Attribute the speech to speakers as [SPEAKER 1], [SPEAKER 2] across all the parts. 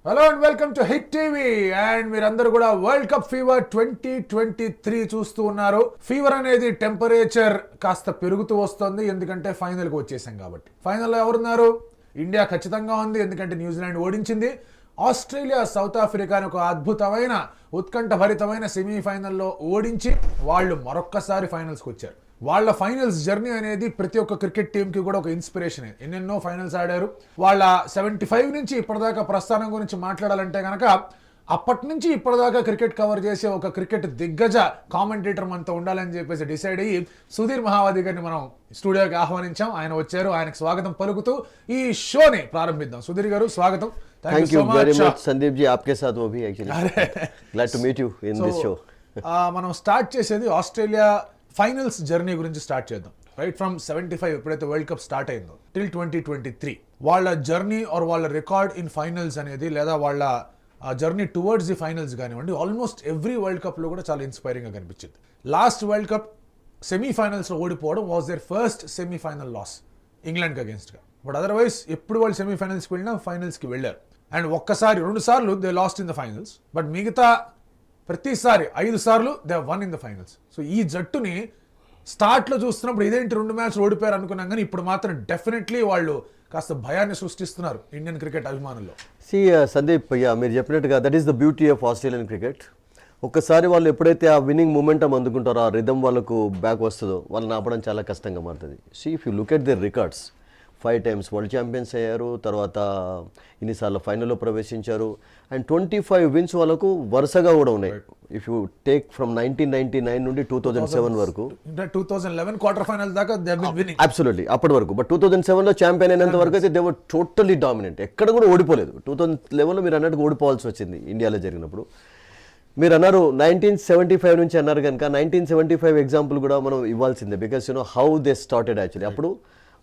[SPEAKER 1] Hello and welcome to hit TV. And మీరందరూ కూడా world cup fever 2023 చూస్తూ ఉన్నారు. ఫీవర్ అనేది టెంపరేచర్ కాస్త పెరుగుతూ వస్తుంది, ఎందుకంటే ఫైనల్ కి వచ్చేసాం కాబట్టి. ఫైనల్లో ఎవరున్నారు? ఇండియా ఖచ్చితంగా ఉంది, ఎందుకంటే న్యూజిలాండ్ ఓడించింది. ఆస్ట్రేలియా సౌత్ ఆఫ్రికాని ఒక అద్భుతమైన ఉత్కంఠభరితమైన సెమీఫైనల్లో ఓడించి వాళ్ళు మరొక్కసారి ఫైనల్స్కి వచ్చారు. వాళ్ళ ఫైనల్స్ జర్నీ అనేది ప్రతి ఒక్క క్రికెట్ టీంకి కూడా ఒక ఇన్స్పిరేషన్. ఎన్నెన్నో ఫైనల్స్ ఆడారు. వాళ్ళ 75 నుంచి ఇప్పటిదాకా ప్రస్థానం గురించి మాట్లాడాలంటే కనుక అప్పటి నుంచి ఇప్పటిదాకా క్రికెట్ కవర్ చేసే ఒక క్రికెట్ దిగ్గజ కామెంటేటర్ మనతో ఉండాలని చెప్పేసి డిసైడ్ అయ్యి సుధీర్ మహావాది గారిని మనం స్టూడియోకి ఆహ్వానించాం. ఆయన వచ్చారు, ఆయనకు స్వాగతం పలుకుతూ ఈ షోని ప్రారంభిద్దాం. సుధీర్ గారు స్వాగతం.
[SPEAKER 2] Thank you very much Sandeep ji, आपके साथ वो भी actually glad to meet you in this show.
[SPEAKER 1] మనం స్టార్ట్ చేసేది ఆస్ట్రేలియా ఫైనల్స్ జర్నీ గురించి స్టార్ట్ చేద్దాం. రైట్ ఫ్రమ్ 75 ఎప్పుడైతే వరల్డ్ కప్ స్టార్ట్ అయిందో టిల్ 2023 వాళ్ళ జర్నీ ఆర్ వాళ్ళ రికార్డ్ ఇన్ ఫైనల్స్ అనేది, లేదా వాళ్ళ జర్నీ టువర్డ్స్ ది ఫైనల్స్ కానివ్వండి, ఆల్మోస్ట్ ఎవ్రీ వరల్డ్ కప్ లో కూడా చాలా ఇన్స్పైరింగ్ గా కనిపించింది. లాస్ట్ వరల్డ్ కప్ సెమీఫైనల్స్ లో ఓడిపోవడం was there first semifinal loss England కి అగేన్స్ట్ గా. బట్ అదర్వైజ్ ఎప్పుడు వాళ్ళు సెమీఫైనల్స్కి వెళ్ళినా ఫైనల్స్కి వెళ్ళారు. అండ్ ఒక్కసారి 2 సార్లు they last in the finals, but మిగతా ప్రతిసారి 5 సార్లు they one in the finals. So ఈ జట్టుని స్టార్ట్లో చూస్తున్నప్పుడు ఇదేంటి 2 మ్యాచ్లు ఓడిపోయారు అనుకున్నాం, కానీ ఇప్పుడు మాత్రం డెఫినెట్లీ వాళ్ళు కాస్త భయాన్ని సృష్టిస్తున్నారు ఇండియన్ క్రికెట్ అభిమానుల్లో.
[SPEAKER 2] సందీప్ మీరు చెప్పినట్టుగా that is the beauty of Australian cricket. ఒక్కసారి వాళ్ళు ఎప్పుడైతే ఆ విన్నింగ్ మూమెంటం అందుకుంటారో, ఆ రిథమ్ వాళ్ళకు బ్యాక్ వస్తుందో, వాళ్ళని ఆపడం చాలా కష్టంగా మారుతుంది. If you look at there records, 5 times world champions అయ్యారు, తర్వాత ఇన్నిసార్లు ఫైనల్లో ప్రవేశించారు, అండ్ 25 విన్స్ వాళ్ళకు వరుసగా కూడా ఉన్నాయి. ఇఫ్ యూ టేక్ ఫ్రమ్ 1999 నుండి 2007 వరకు,
[SPEAKER 1] 2011 క్వార్టర్ ఫైనల్ దాకా they have been winning
[SPEAKER 2] absolutely అప్పటి వరకు. బట్ 2007లో ఛాంపియన్ అయినంత వరకు అయితే దే వర్ టోటల్లీ డామినెంట్, ఎక్కడ కూడా ఓడిపోలేదు. 2011లో మీరు అన్నట్టుగా ఓడిపోవాల్సి వచ్చింది ఇండియాలో జరిగినప్పుడు. మీరు అన్నారు 1975 నుంచి అన్నారు కనుక 1975 ఎగ్జాంపుల్ కూడా మనం ఇవ్వాల్సిందే, because how they started actually. అప్పుడు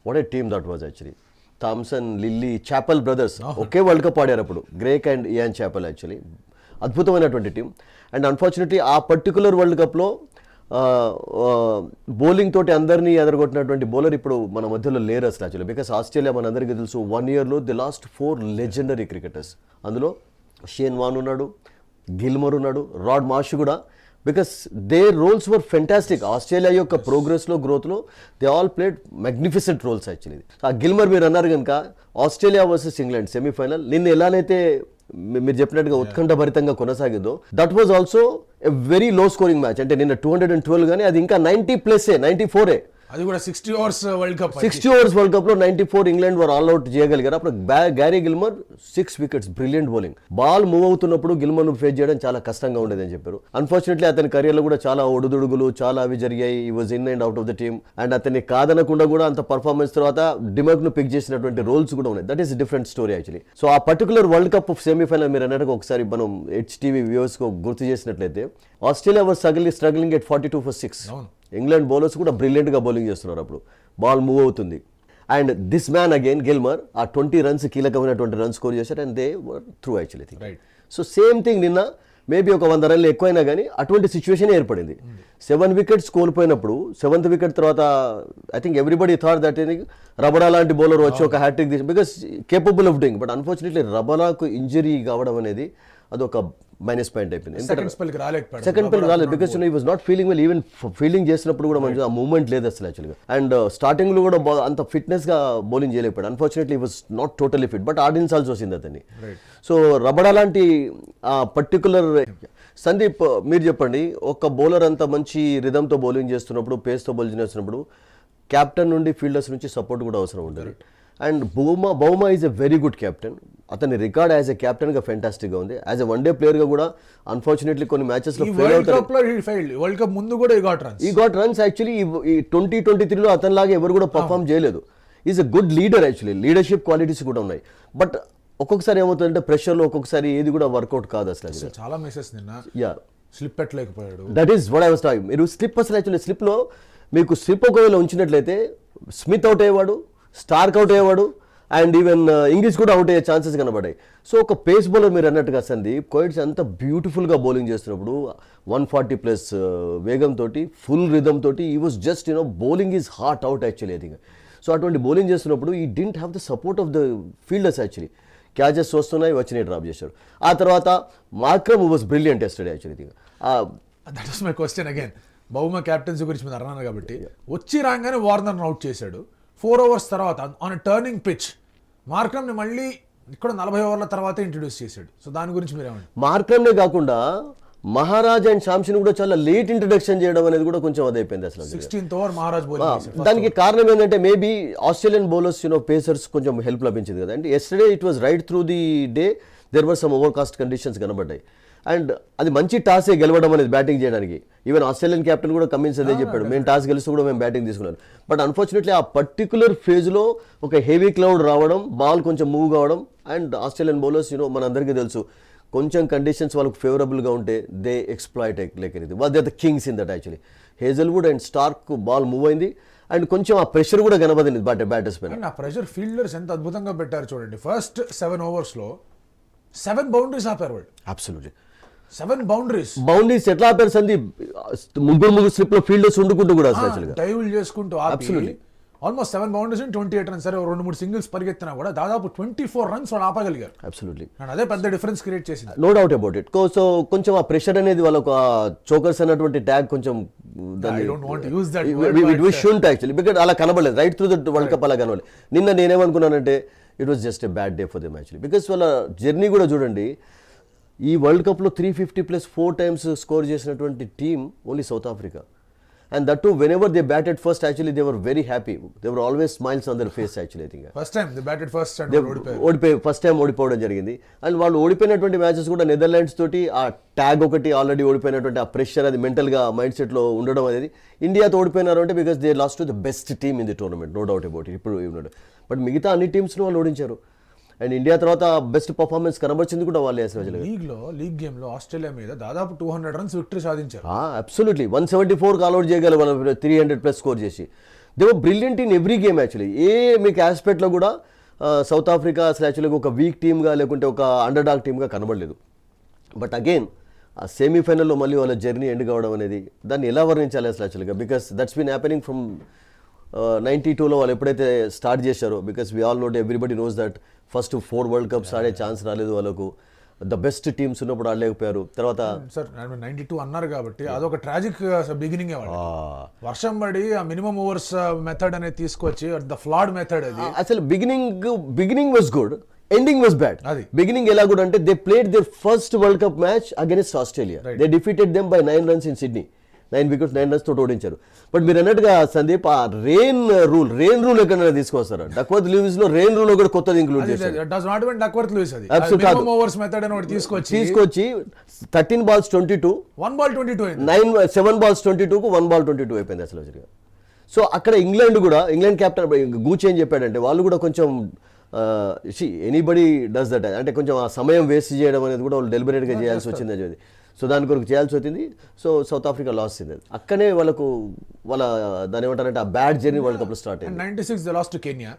[SPEAKER 2] what a team that was actually. Thomson, Lillee, Chappell brothers ఒకే వరల్డ్ కప్ ఆడారు అప్పుడు, Greg and Ian Chappell. Actually అద్భుతమైనటువంటి టీం. అండ్ అన్ఫార్చునేట్లీ ఆ పర్టికులర్ వరల్డ్ కప్లో బౌలింగ్ తోటి అందరినీ ఎదరగొట్టినటువంటి బౌలర్ ఇప్పుడు మన మధ్యలో లేరు అసలు యాక్చువల్లీ. బికాస్ ఆస్ట్రేలియా మన అందరికీ తెలుసు 1 yearలో ది లాస్ట్ 4 లెజెండరీ క్రికెటర్స్. అందులో షేన్ వాన్ ఉన్నాడు, గిల్మర్ ఉన్నాడు, రాడ్ మార్ష్ కూడా. Because their roles were fantastic. Australia యొక్క ప్రోగ్రెస్లో, గ్రోత్లో they all played magnificent roles actually. ఆ గిల్మర్ మీరు అన్నారు కనుక ఆస్ట్రేలియా వర్సెస్ ఇంగ్లాండ్ సెమీఫైనల్ నిన్న ఎలానైతే మీరు చెప్పినట్టుగా ఉత్కంఠభరితంగా కొనసాగిందో, that was also a very low scoring match. అంటే నిన్న 212 కానీ అది ఇంకా 90+, 94.
[SPEAKER 1] అది కూడా 60 overs world cup.
[SPEAKER 2] 60 overs world cup లో 94 ఇంగ్లాండ్ వారు ఆల్ అవుట్ చేయగలిగారు. అప్పుడు Gary Gilmour 6 wickets, brilliant bowling. Ball move అవుతున్నప్పుడు గిల్మర్ ను ఫేస్ చేయడం చాలా కష్టంగా ఉండేది అని చెప్పారు. అన్ఫార్చునేట్లీ అతని కెరీర్ లో కూడా చాలా ఒడుదుడుగులు, చాలా అవి జరిగాయి. ఈ was in and out of the team. And అతన్ని కాదనకుండా కూడా అంత పర్ఫార్మెన్స్ తర్వాత డిమక్ ను పిక్ చేసినటువంటి రోల్స్ కూడా ఉన్నాయి. That is different story actually. So ఆ పర్టికులర్ వరల్డ్ కప్ సెమీఫైనల్ మీరు అన్నట్టుగా ఒకసారి మనం HTV వ్యూవర్స్ కు గుర్తు చేసినట్లయితే, Australia was struggling at 42 for 6. England bowlers కూడా బ్రిలియంట్ గా బౌలింగ్ చేస్తున్నారు. అప్పుడు బాల్ మూవ్ అవుతుంది and this man again Gilmour ఆ 20 runs కీలకమైనటువంటి రన్స్ స్కోర్ చేశారు and they were through actually think. So same thing నిన్న మేబీ ఒక 100 runs ఎక్కువైనా కానీ అటువంటి సిచ్యువేషన్ ఏర్పడింది. 7 wickets కోల్పోయినప్పుడు 7th wicket తర్వాత I think everybody thought that Rabada లాంటి బౌలర్ వచ్చి ఒక హ్యాట్రిక్ తీసి, because capable of doing. But unfortunately రబడాకు ఇంజరీ కావడం అనేది అదొక మైనస్ పాయింట్ అయిపోయింది. సెకండ్ స్పెల్ రాలేదు because he was not feeling well. Even fielding చేసినప్పుడు కూడా మంచిగా ఆ మూవ్మెంట్ లేదు అసలు యాక్చువల్గా. అండ్ స్టార్టింగ్ లో కూడా అంత ఫిట్నెస్ గా బౌలింగ్ చేయలేకపోయాడు. Unfortunately was not totally fit, but ఆడించాల్సి వచ్చింది అతన్ని. సో రబడా లాంటి పర్టికులర్ సందీప్ మీరు చెప్పండి, ఒక బౌలర్ అంత మంచి రిథమ్తో బౌలింగ్ చేస్తున్నప్పుడు, పేస్తో బౌలింగ్ చేస్తున్నప్పుడు కెప్టెన్ నుండి ఫీల్డర్స్ నుంచి సపోర్ట్ కూడా అవసరం ఉంటుంది. And Bavuma is a very good captain. అతని రికార్డ్ యాజ్ ఎ కెప్టెన్ గా ఫెంటాస్టిక్ గా ఉంది. As a one day player గా కూడా అన్ఫార్చునేట్లీ కొన్ని మ్యాచెస్ లో ఫెయిల్ అవుతారు.
[SPEAKER 1] వరల్డ్ కప్ ముందు కూడా ఈ గాట్ రన్స్
[SPEAKER 2] యాక్చువల్లీ. ఈ 2023లో అతని లాగా ఎవరు కూడా పర్ఫార్మ్ చేయలేదు. Is a good leader actually. Leadership qualities కూడా ఉన్నాయి. బట్ ఒక్కొక్కసారి ఏమవుతుందంటే ప్రెషర్ లో ఒక్కొక్కసారి ఏది కూడా వర్కౌట్ కాదు అసలు.
[SPEAKER 1] చాలా మెసేజ్ నిన్న స్లిప్ పెట్టలేకపోయాడు.
[SPEAKER 2] That is what I was talking. మీరు స్లిప్ అసలు యాక్చువల్లీ స్లిప్ లో మీకు స్లిప్ ఒకవేళ ఉంచినట్లయితే స్మిత్ అవుట్ అయ్యేవాడు, స్టార్క్ అవుట్ అయ్యేవాడు, అండ్ ఈవెన్ ఇంగ్లీష్ కూడా అవుట్ అయ్యే ఛాన్సెస్ కనబడాయి. సో ఒక పేస్ బౌలర్ మీరు అన్నట్టుగా సందీప్ కోయిట్స్ అంత బ్యూటిఫుల్గా బౌలింగ్ చేస్తున్నప్పుడు 140+ వేగంతో, ఫుల్ రిథమ్ తోటి ఈ was just bowling is hot out actually. I think so అటువంటి బౌలింగ్ చేస్తున్నప్పుడు he didn't have the support of the fielders actually. Catches వస్తున్నాయి, వచ్చినాయి డ్రాప్ చేశారు. ఆ తర్వాత Markram was brilliant yesterday actually.
[SPEAKER 1] That was my question again. బహుమా captaincy గురించి మీరు అన్నారు కాబట్టి, వచ్చి రాగానే వార్నర్ అవుట్ చేశాడు. 4 overs తర్వాత ఆన్ టర్నింగ్ పిచ్ మార్క్రమ్ని మళ్ళీ ఇక్కడ 40 ఓవర్ల తర్వాత ఇంట్రడ్యూస్ చేశాడు. సో దాని గురించి మీరేమండి?
[SPEAKER 2] మార్క్రమ్నే కాకుండా మహారాజ్ అండ్ శాంసన్ కూడా చాలా లేట్ ఇంట్రడక్షన్ చేయడం అనేది కూడా కొంచెం అదైపోయింది అసలు.
[SPEAKER 1] 16th over Maharaj bowling.
[SPEAKER 2] దానికి కారణం ఏంటంటే మేబీ ఆస్ట్రేలియన్ బౌలర్స్ పేసర్స్ కొంచెం హెల్ప్ లభించింది కదా. And yesterday it was right through the day there were some overcast conditions కనబడ్డాయి. అండ్ అది మంచి టాసే గెలవడం అనేది బ్యాటింగ్ చేయడానికి. ఈవెన్ ఆస్ట్రేలియన్ కెప్టెన్ కూడా కమిన్స్ అదే చెప్పాడు, మేము టాస్ గెలుస్తూ కూడా మేము బ్యాటింగ్ తీసుకున్నాం. బట్ అన్ఫార్చునేట్లీ ఆ పర్టికులర్ ఫేజ్లో ఒక హెవీ క్లౌడ్ రావడం, బాల్ కొంచెం మూవ్ కావడం, అండ్ ఆస్ట్రేలియన్ బౌలర్స్ మనందరికీ తెలుసు కొంచెం కండిషన్స్ వాళ్ళకు ఫేవరబుల్గా ఉంటే దే ఎక్స్ప్లాయిట్ లైక్ ఎనీథింగ్. వాళ్ళు they the kings in that actually. Hazlewood and Starc ball move అయింది అండ్ కొంచెం ఆ ప్రెషర్ కూడా కనబడింది బ్యాటర్స్ పైన.
[SPEAKER 1] ఆ ప్రెషర్ ఫీల్డర్స్ ఎంత అద్భుతంగా పెట్టారు చూడండి. ఫస్ట్ 7 overs లో 7 boundaries ఆపారు వాళ్ళు.
[SPEAKER 2] అబ్సల్యూట్లీ
[SPEAKER 1] 7 boundaries
[SPEAKER 2] ఎట్లా ఆపారు సందీప్? ముగ్గురు స్లిప్ లో ఫీల్డర్స్ ఉండుకుంటూ కూడా
[SPEAKER 1] డైవ్ చేసుకుంటూ ఆపి ఆల్మోస్ట్ 7 boundaries and 28 runs. సరే 2-3 సింగిల్స్ పరిగెత్తినా కూడా దాదాపు 24 runs వాళ్ళు ఆపగలిగారు.
[SPEAKER 2] అబ్సల్యూట్లీ.
[SPEAKER 1] అండ్ అదే పెద్ద డిఫరెన్స్ క్రియేట్ చేసింది.
[SPEAKER 2] No doubt about it. So కొంచెం ఆ ప్రెషర్ అనేది వాళ్ళకు చోకర్స్ అన్నటువంటి ట్యాగ్ కొంచెం యాక్చువల్లీ బికాజ్ అలా కనబడలేదు right through the world cup. అలా కనబడలేదు. నిన్న నేనేమనుకున్నానంటే it was just a bad day for them actually. Because వాళ్ళ జర్నీ కూడా చూడండి, ఈ వరల్డ్ కప్లో 350+ 4 times స్కోర్ చేసినటువంటి team only South Africa. And that too, whenever they batted first, actually they were very happy. There were always smiles on their face actually, I think.
[SPEAKER 1] First time they batted first and
[SPEAKER 2] ఓడిపోయి first time ఓడిపోవడం జరిగింది. And వాళ్ళు ఓడిపోయినటువంటి matches కూడా Netherlands తోటి ఆ tag ఒకటి already ఓడిపోయినటువంటి ఆ pressure అది మెంటల్గా మైండ్ సెట్లో ఉండడం అనేది. ఇండియాతో ఓడిపోయినారు అంటే because they lost to the best team in the tournament, no doubt about it. ఇప్పుడు బట్ మిగతా అన్ని టీమ్స్ను వాళ్ళు ఓడించారు. అండ్ ఇండియా తర్వాత బెస్ట్ పర్ఫార్మెన్స్ కనబర్చింది కూడా వాళ్ళే అసలు.
[SPEAKER 1] లీగ్ గేమ్ లో ఆస్ట్రేలియా మీద దాదాపు 200 runs విక్టరీ సాధించారు.
[SPEAKER 2] అబ్సల్యూట్లీ 174 ఆల్అౌట్ చేయగల వాళ్ళు 300+ స్కోర్ చేసి. They were brilliant in every game actually. మీకు ఆస్పెక్ట్లో కూడా సౌత్ ఆఫ్రికా అసలు యాక్చువల్గా ఒక వీక్ టీమ్గా లేకుంటే ఒక అండర్ డాగ్ టీమ్గా కనబడలేదు. బట్ అగైన్ ఆ సెమీఫైనల్లో మళ్ళీ వాళ్ళ జర్నీ ఎండ్ కావడం అనేది దాన్ని ఎలా వర్ణించాలి అసలు యాక్చువల్గా. Because that's been happening from 92లో వాళ్ళు ఎప్పుడైతే స్టార్ట్ చేశారో. Because we all note, everybody knows that first 4 World Cups ఆడే ఛాన్స్ రాలేదు వాళ్ళకు. ద బెస్ట్ టీమ్స్ ఉన్నప్పుడు ఆడలేకపోయారు. తర్వాత
[SPEAKER 1] సార్ 92 అన్నారు కాబట్టి అదొక ట్రాజిక్ బిగినింగ్. వర్షం పడి ఆ మినిమం ఓవర్స్ మెథడ్ అనేది తీసుకొచ్చి ద ఫ్లాడ్ మెథడ్ అది
[SPEAKER 2] అసలు beginning was good, ending was bad.
[SPEAKER 1] అది
[SPEAKER 2] బిగినింగ్ ఎలా గుడ్ అంటే they played their first world cup match against Australia. They defeated them by 9 runs in Sydney. 9 wickets 9 runs తోటి ఓడించారు. But మీరు అన్నట్టుగా సందీప్ ఆ రెయిన్ రూల్ ఎక్కడైనా తీసుకొస్తారా? డక్వర్త్ లూయిస్ లో రెయిన్ రూల్ కూడా కొత్తది ఇంక్లూడ్ చేశారు.
[SPEAKER 1] డక్వర్త్ లూయిస్ అది మినిమం ఓవర్స్ మెథడ్ అని
[SPEAKER 2] తీసుకొచ్చి 13 balls 22,
[SPEAKER 1] 1 ball 22
[SPEAKER 2] 7 balls 22కు 1 ball 22 అయిపోయింది అసలు. సో అక్కడ ఇంగ్లాండ్ కెప్టెన్ గూచి ఏం చెప్పాడంటే వాళ్ళు కూడా కొంచెం ఎనీబడి డస్ దట్ అంటే కొంచెం ఆ సమయం వేస్ట్ చేయడం అనేది కూడా వాళ్ళు డెలిబరేట్గా చేయాల్సి వచ్చింది అది. సో దాని కొరకు చేయాల్సి వచ్చింది. సో సౌత్ ఆఫ్రికా లాస్ అయింది. అక్కడే వాళ్ళకు దాని ఏమంటారంటే ఆ బ్యాడ్ జర్నీ వరల్డ్ కప్లో స్టార్ట్ అయింది.
[SPEAKER 1] 96 they lost to Kenya,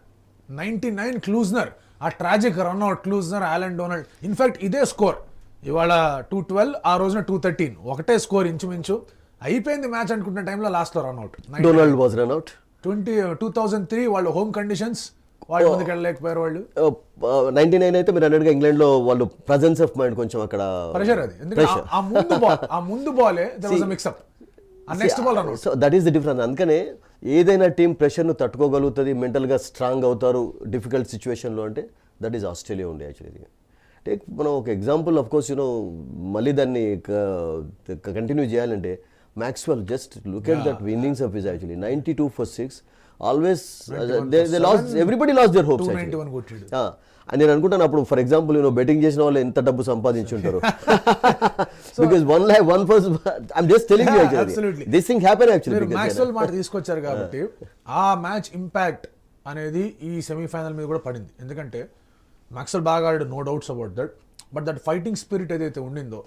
[SPEAKER 1] 99 Klusener, ఆ tragic run out Klusener, Allan Donald. In fact ఇదే స్కోర్ ఇవాళ 212, ఆ రోజున 213, ఒకటే స్కోర్ ఇంచుమించు. అయిపోయింది మ్యాచ్ అనుకుంటున్న టైంలో లాస్ట్లో రన్అట్.
[SPEAKER 2] Donald was run out.
[SPEAKER 1] 2003 వాళ్ళు హోమ్ కండిషన్స్, వాళ్ళు ముందుకు వెళ్ళలేకపోయారు. వాళ్ళు
[SPEAKER 2] 99 అయితే మీరు అన్నట్టుగా ఇంగ్లాండ్ లో వాళ్ళు ప్రెజెన్స్ ఆఫ్ మైండ్ కొంచెం అక్కడ
[SPEAKER 1] ప్రెషర్ అది. ఎందుకంటే ఆ ముందు బాలే there was a mix up, ఆ next ball run.
[SPEAKER 2] So that is the difference. అందుకనే ఏదైనా టీం ప్రెషర్ను తట్టుకోగలుగుతుంది, మెంటల్గా స్ట్రాంగ్ అవుతారు డిఫికల్ట్ సిచ్యువేషన్లో అంటే దట్ ఈస్ ఆస్ట్రేలియా ఉండే యాక్చువల్లీ. టేక్ మనం ఒక ఎగ్జాంపుల్ ఆఫ్ కోర్స్ మళ్ళీ దాన్ని కంటిన్యూ చేయాలంటే Maxwell, just look at that innings of his actually 92 for 6. Always they lost, everybody lost their hopes actually. And నేను అనుకుంటాను అప్పుడు ఫర్ ఎగ్జాంపుల్ బెట్టింగ్ చేసిన వాళ్ళు ఎంత డబ్బు సంపాదించుంటారు. Because 1 lakh 1 person, I'm just telling you actually this thing happened actually.
[SPEAKER 1] Maxwell మాట తీసుకొచ్చారు కాబట్టి ఆ మ్యాచ్ ఇంపాక్ట్ అనేది ఈ సెమీఫైనల్ మీద కూడా పడింది. ఎందుకంటే మ్యాక్స్వెల్ బాగా ఆడాడు, no doubts about that. But that fighting spirit ఏదైతే ఉండిందో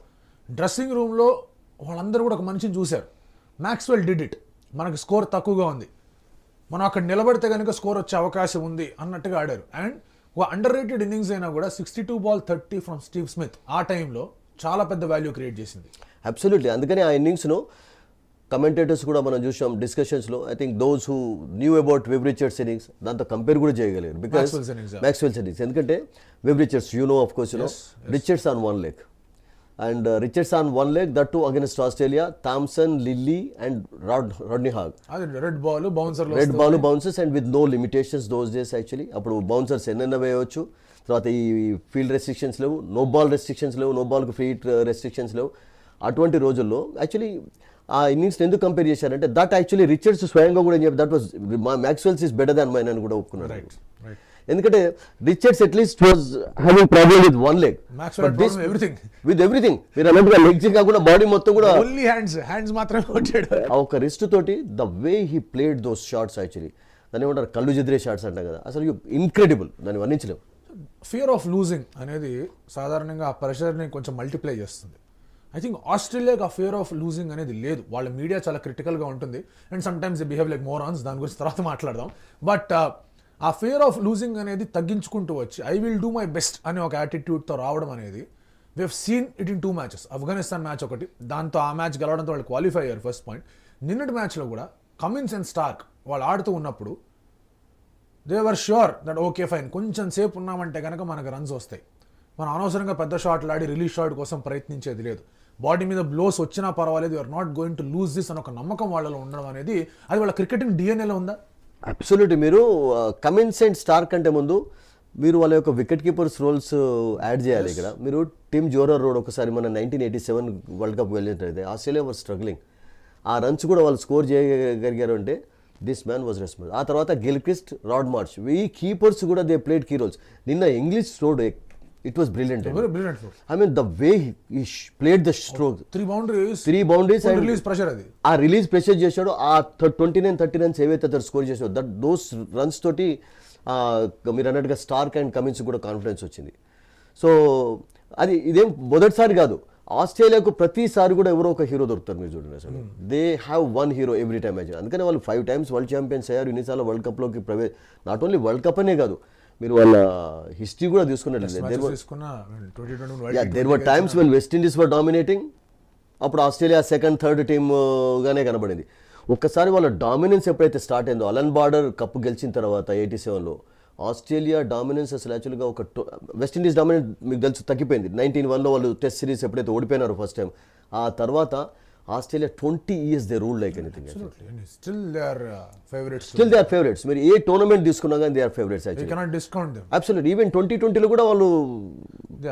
[SPEAKER 1] డ్రెస్సింగ్ రూమ్లో వాళ్ళందరూ కూడా ఒక మనిషిని చూశారు. మ్యాక్స్వెల్ డిడ్ ఇట్, మనకు స్కోర్ తక్కువగా ఉంది, మనం అక్కడ నిలబడితే కనుక స్కోర్ వచ్చే అవకాశం ఉంది అన్నట్టుగా ఆడారు. అండ్ ఒక అండర్ రేటెడ్ ఇన్నింగ్స్ అయినా కూడా 62 ball 30 ఫ్రమ్ స్టీవ్ స్మిత్ ఆ టైంలో చాలా పెద్ద వాల్యూ క్రియేట్ చేసింది.
[SPEAKER 2] అబ్సల్యూట్లీ. అందుకని ఆ ఇన్నింగ్స్ను కమెంటేటర్స్ కూడా మనం చూసాం డిస్కషన్స్లో. I think those who knew about Viv Richards innings దాంతో కంపేర్ కూడా చేయగలిగారు. బికాస్ మ్యాక్స్వెల్స్ ఇన్నింగ్స్, ఎందుకంటే Viv Richards of course Richards on one leg and Richards on one leg, that too against Australia, Thomson, Lillee and Rodney Hogg.
[SPEAKER 1] Red ball
[SPEAKER 2] bouncers and with no limitations those days actually. అప్పుడు bouncers ఎన్నెన్న వేయవచ్చు, తర్వాత ఈ field restrictions లేవు, no ball restrictions లేవు, no బాల్కి free restrictions లేవు. అటువంటి రోజుల్లో యాక్చువల్లీ ఆ ఇన్నింగ్స్ ఎందుకు కంపేర్ చేశారంటే దట్ యాక్చువల్లీ రిచర్డ్స్ స్వయంగా కూడా చెప్పి that was Maxwell's is better than mine అని కూడా ఒప్పుకున్నాడు. ఎందుకంటే Richards at least was having problem with one leg, with everything మీరు అన్నట్టుగా లెగ్స్ కాకుండా బాడీ మొత్తం కూడా
[SPEAKER 1] హ్యాండ్స్ మాత్రమే.
[SPEAKER 2] ఒక రిస్ట్ తోటి the way he played those shots actually దాన్ని ఏమంటారు కళ్ళు చెదిరే షాట్స్ అంటాం కదా, అసలు ఇన్క్రెడిబుల్, దాన్ని వర్ణించలేము.
[SPEAKER 1] ఫియర్ ఆఫ్ లూజింగ్ అనేది సాధారణంగా ఆ ప్రెషర్ని కొంచెం మల్టిప్లై చేస్తుంది. ఐ థింక్ ఆస్ట్రేలియాకి ఆ ఫియర్ ఆఫ్ లూజింగ్ అనేది లేదు. వాళ్ళ మీడియా చాలా క్రిటికల్గా ఉంటుంది and sometimes they behave like morons, దాని గురించి తర్వాత మాట్లాడదాం. బట్ ఆ ఫియర్ ఆఫ్ లూజింగ్ అనేది తగ్గించుకుంటూ వచ్చి I will do my best అనే ఒక యాటిట్యూడ్తో రావడం అనేది we have seen it in 2 matches. Afghanistan match ఒకటి, దాంతో ఆ మ్యాచ్ గెలవడంతో వాళ్ళు క్వాలిఫై అయ్యారు ఫస్ట్ పాయింట్. నిన్నటి మ్యాచ్లో కూడా కమిన్స్ అండ్ స్టార్క్ వాళ్ళు ఆడుతూ ఉన్నప్పుడు they were sure that okay fine కొంచెం సేపు ఉన్నామంటే కనుక మనకు రన్స్ వస్తాయి, మనం అనవసరంగా పెద్ద షాట్లు ఆడి రిలీజ్ షాట్ కోసం ప్రయత్నించేది లేదు, బాడీ మీద బ్లోస్ వచ్చినా పర్వాలేదు, you are not going to lose this అని ఒక నమ్మకం వాళ్ళలో ఉండడం అనేది అది వాళ్ళ క్రికెటింగ్ డిఎన్ఏలో ఉందా?
[SPEAKER 2] అబ్సల్యూట్లీ. మీరు కమిన్స్ అండ్ స్టార్క్ కంటే ముందు మీరు వాళ్ళ యొక్క వికెట్ కీపర్స్ రోల్స్ యాడ్ చేయాలి ఇక్కడ. మీరు టిమ్ జోరర్ రోడ్ ఒకసారి మన 1987 వరల్డ్ కప్ వెళ్ళినట్టయితే ఆస్ట్రేలియా వాజ్ స్ట్రగ్లింగ్, ఆ రన్స్ కూడా వాళ్ళు స్కోర్ చేయగలిగారు అంటే దిస్ మ్యాన్ వాజ్ రెస్పాన్స్. ఆ తర్వాత గిల్క్రిస్ట్, రాడ్ మార్చ్, ఈ కీపర్స్ కూడా దే ప్లేడ్ కీ రోల్స్. నిన్న English road it was brilliant. I mean the way he played the stroke, 3 boundaries and
[SPEAKER 1] release pressure, అది
[SPEAKER 2] ఆ రిలీజ్ ప్రెషర్ చేశాడు. ఆ 29-30 runs ఏవైతే అతను స్కోర్ చేశాడు దట్ దోస్ రన్స్ తోటి మీరు అన్నట్టుగా స్టార్క్ అండ్ కమిన్స్ కూడా కాన్ఫిడెన్స్ వచ్చింది. సో అది ఇదేం మొదటిసారి కాదు, ఆస్ట్రేలియాకు ప్రతిసారి కూడా ఎవరో ఒక హీరో దొరుకుతారు. మీరు చూడండి అసలు they have one hero every time match. అందుకని వాళ్ళు 5 times వరల్డ్ ఛాంపియన్స్ అయ్యారు, ఇన్నిసార్లు వరల్డ్ కప్లోకి నాట్ ఓన్లీ వరల్డ్ కప్ అనే కాదు మీరు వాళ్ళ హిస్టరీ కూడా తీసుకున్నట్లయితే there were times when West Indies were dominating, అప్పుడు ఆస్ట్రేలియా సెకండ్ థర్డ్ టీమ్గానే కనబడింది. ఒక్కసారి వాళ్ళ డామినెన్స్ ఎప్పుడైతే స్టార్ట్ అయిందో అలన్ బార్డర్ కప్పు గెలిచిన తర్వాత 87లో ఆస్ట్రేలియా డామినెన్స్ అసలు యాక్చువల్గా ఒక వెస్టిండీస్ డామినెన్స్ మీకు తెలుసు తగ్గిపోయింది. 1991లో వాళ్ళు టెస్ట్ సిరీస్ ఎప్పుడైతే ఓడిపోయినారో ఫస్ట్ టైం, ఆ తర్వాత Australia 20 years they rule like anything.
[SPEAKER 1] Still they are
[SPEAKER 2] favourites. మీరు ఏ టోర్నమెంట్ తీసుకున్నా కానీ they are favourites actually.
[SPEAKER 1] You cannot discount them.
[SPEAKER 2] Absolutely. Even 2020లో కూడా వాళ్ళు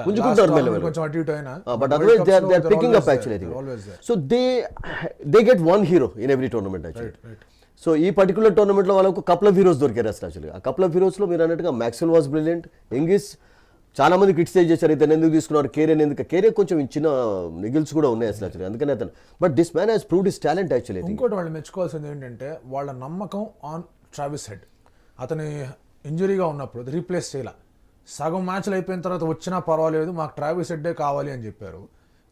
[SPEAKER 2] పుంజుకుంటారు మెల్లమెల్ల,
[SPEAKER 1] కొంచెం అటు ఇటు అయినా
[SPEAKER 2] but otherwise they are picking up actually. I think so they get one hero in every tournament actually. So ఈ పర్టికులర్ టోర్నమెంట్లో వాళ్ళకు కపుల్ ఆఫ్ హీరోస్ దొరికారు అసలు యాక్చువల్గా. ఆ కపుల్ ఆఫ్ హీరోస్లో మీరు అన్నట్టుగా మ్యాక్స్వెల్ వాజ్ బ్రిలియంట్, ఇంగ్లీష్ చాలా మంది క్రిటిసైజ్ చేశారు ఇతను ఎందుకు తీసుకున్నారు, కేరే కొంచెం చిన్న నిగిల్స్ కూడా ఉన్నాయి అసలు యాక్చువల్లీ, అందుకని అతను. But this man has proved his talent actually.
[SPEAKER 1] ఇంకోటి వాళ్ళు మెచ్చుకోవాల్సింది ఏంటంటే వాళ్ళ నమ్మకం ఆన్ ట్రావిస్ హెడ్. అతని ఇంజరీగా ఉన్నప్పుడు రీప్లేస్ చేయాల, సగం మ్యాచ్లు అయిపోయిన తర్వాత వచ్చినా పర్వాలేదు మాకు ట్రావిస్ హెడ్డే కావాలి అని చెప్పారు.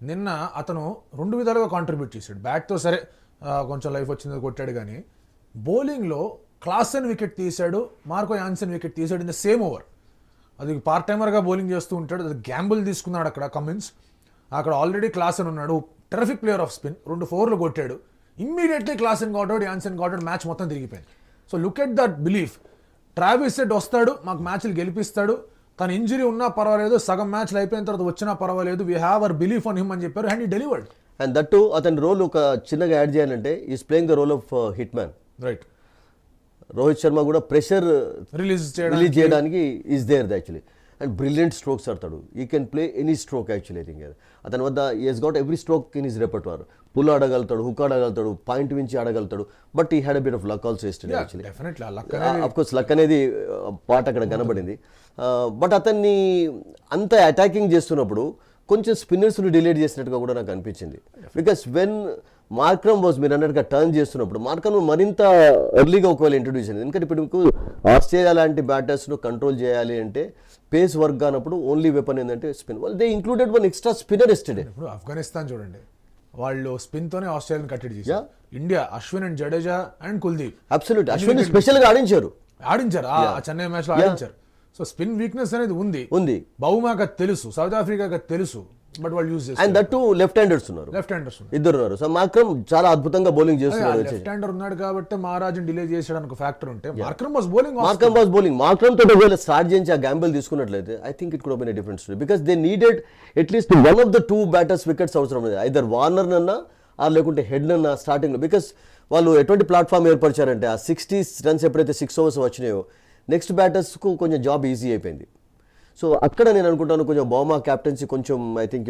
[SPEAKER 1] నిన్న అతను 2 విధాలుగా కాంట్రిబ్యూట్ చేశాడు. బ్యాట్తో సరే కొంచెం లైఫ్ వచ్చింది కొట్టాడు, కానీ బౌలింగ్లో క్లాసెన్ వికెట్ తీశాడు, మార్కో యాన్సెన్ వికెట్ తీశాడు ఇన్ ద సేమ్ ఓవర్. అది పార్ట్ టైమర్గా బౌలింగ్ చేస్తూ ఉంటాడు, అది గ్యాంబుల్ తీసుకున్నాడు అక్కడ కమిన్స్. అక్కడ ఆల్రెడీ క్లాసెన్ ఉన్నాడు, టెరిఫిక్ ప్లేయర్ ఆఫ్ స్పిన్, 2 4 కొట్టాడు. Immediately Klaasen got, Jansen got, match మొత్తం తిరిగిపోయింది. So look at that belief. Travis Head వస్తాడు, మాకు మ్యాచ్లు గెలిపిస్తాడు, తన ఇంజరీ ఉన్నా పర్వాలేదు, సగం మ్యాచ్లు అయిపోయిన తర్వాత వచ్చినా పర్వాలేదు, we have our belief on him అని చెప్పారు and he delivered.
[SPEAKER 2] And that too అతని రోల్ ఒక చిన్నగా యాడ్ చేయాలంటే is playing the role of hit man.
[SPEAKER 1] Right.
[SPEAKER 2] Rohit Sharma కూడా ప్రెషర్
[SPEAKER 1] రిలీజ్
[SPEAKER 2] చేయడానికి is there actually. And brilliant strokes ఆడతాడు, he can play any stroke actually. I think అతని వద్ద ఈ he's got every stroke in his repertoire. Pull ఆడగలుగుతాడు, hook ఆడగలుగుతాడు, point నుంచి ఆడగలుగుతాడు. But ఈ had a bit of luck also yesterday actually. Of course luck అనేది part అక్కడ కనబడింది. బట్ అతన్ని అంత అటాకింగ్ చేస్తున్నప్పుడు కొంచెం స్పిన్నర్స్ని డిలేట్ చేసినట్టుగా కూడా నాకు అనిపించింది. బికాస్ వెన్ మార్క్రమ్ వాజ్ మీరు అన్నట్టుగా టర్న్ చేస్తున్నప్పుడు మార్క్రమ్ మరింత ఎర్లీగా ఒకవేళ ఇంట్రొడ్యూస్ అయింది. ఎందుకంటే ఇప్పుడు మీకు ఆస్ట్రేలియా లాంటి బ్యాటర్స్ను కంట్రోల్ చేయాలి అంటే పేస్ వర్క్ కానప్పుడు ఓన్లీ వెపన్ ఏంటంటే స్పిన్. వాళ్ళు they included one extra spinner yesterday.
[SPEAKER 1] ఇప్పుడు ఆఫ్ఘనిస్తాన్ చూడండి, వాళ్ళు స్పిన్ తోనే ఆస్ట్రేలియా కట్టడి చేశారు. India Ashwin and Jadeja and Kuldeep
[SPEAKER 2] absolute Ashwin special గా ఆడించారు
[SPEAKER 1] ఆ చెన్నై మ్యాచ్ లో ఆడించారు. సో స్పిన్ వీక్నెస్ అనేది ఉంది. బహుమాకు తెలుసు, సౌత్ ఆఫ్రికాకి తెలుసు, బట్ వాళ్ళు use
[SPEAKER 2] and that left handers ఉన్నారు, ఇద్దరు ఉన్నారు. సో మాక్రమ్ చాలా అద్భుతంగా బౌలింగ్ చేస్తున్నాడు.
[SPEAKER 1] లెఫ్ట్ హ్యాండర్ ఉన్నాడు కాబట్టి మహారాజుని డిలే చేసాడు ఫ్యాక్టర్ ఉంటే మార్క్రమ్ వాస్ బౌలింగ్.
[SPEAKER 2] మార్క్రమ్ తోటి స్టార్ట్ చేసి ఆ గ్యాంబుల్ తీసుకున్నట్లయితే I think it could been a different story because they needed at least one of the two batters wickets అవసరం ఉంది, ఐదర్ వార్నర్ నన్నా లేకుంటే హెడ్ నన్నా స్టార్టింగ్ లో. బికాస్ వాళ్ళు ఎటువంటి ప్లాట్ఫామ్ ఏర్పరిచారంటే ఆ 60 రన్స్ ఎప్పుడైతే 6 overs వచ్చినాయో నెక్స్ట్ బ్యాటర్స్కు కొంచెం జాబ్ ఈజీ అయిపోయింది. సో అక్కడ నేను అనుకుంటాను కొంచెం బౌమా క్యాప్టెన్సీ కొంచెం ఐ థింక్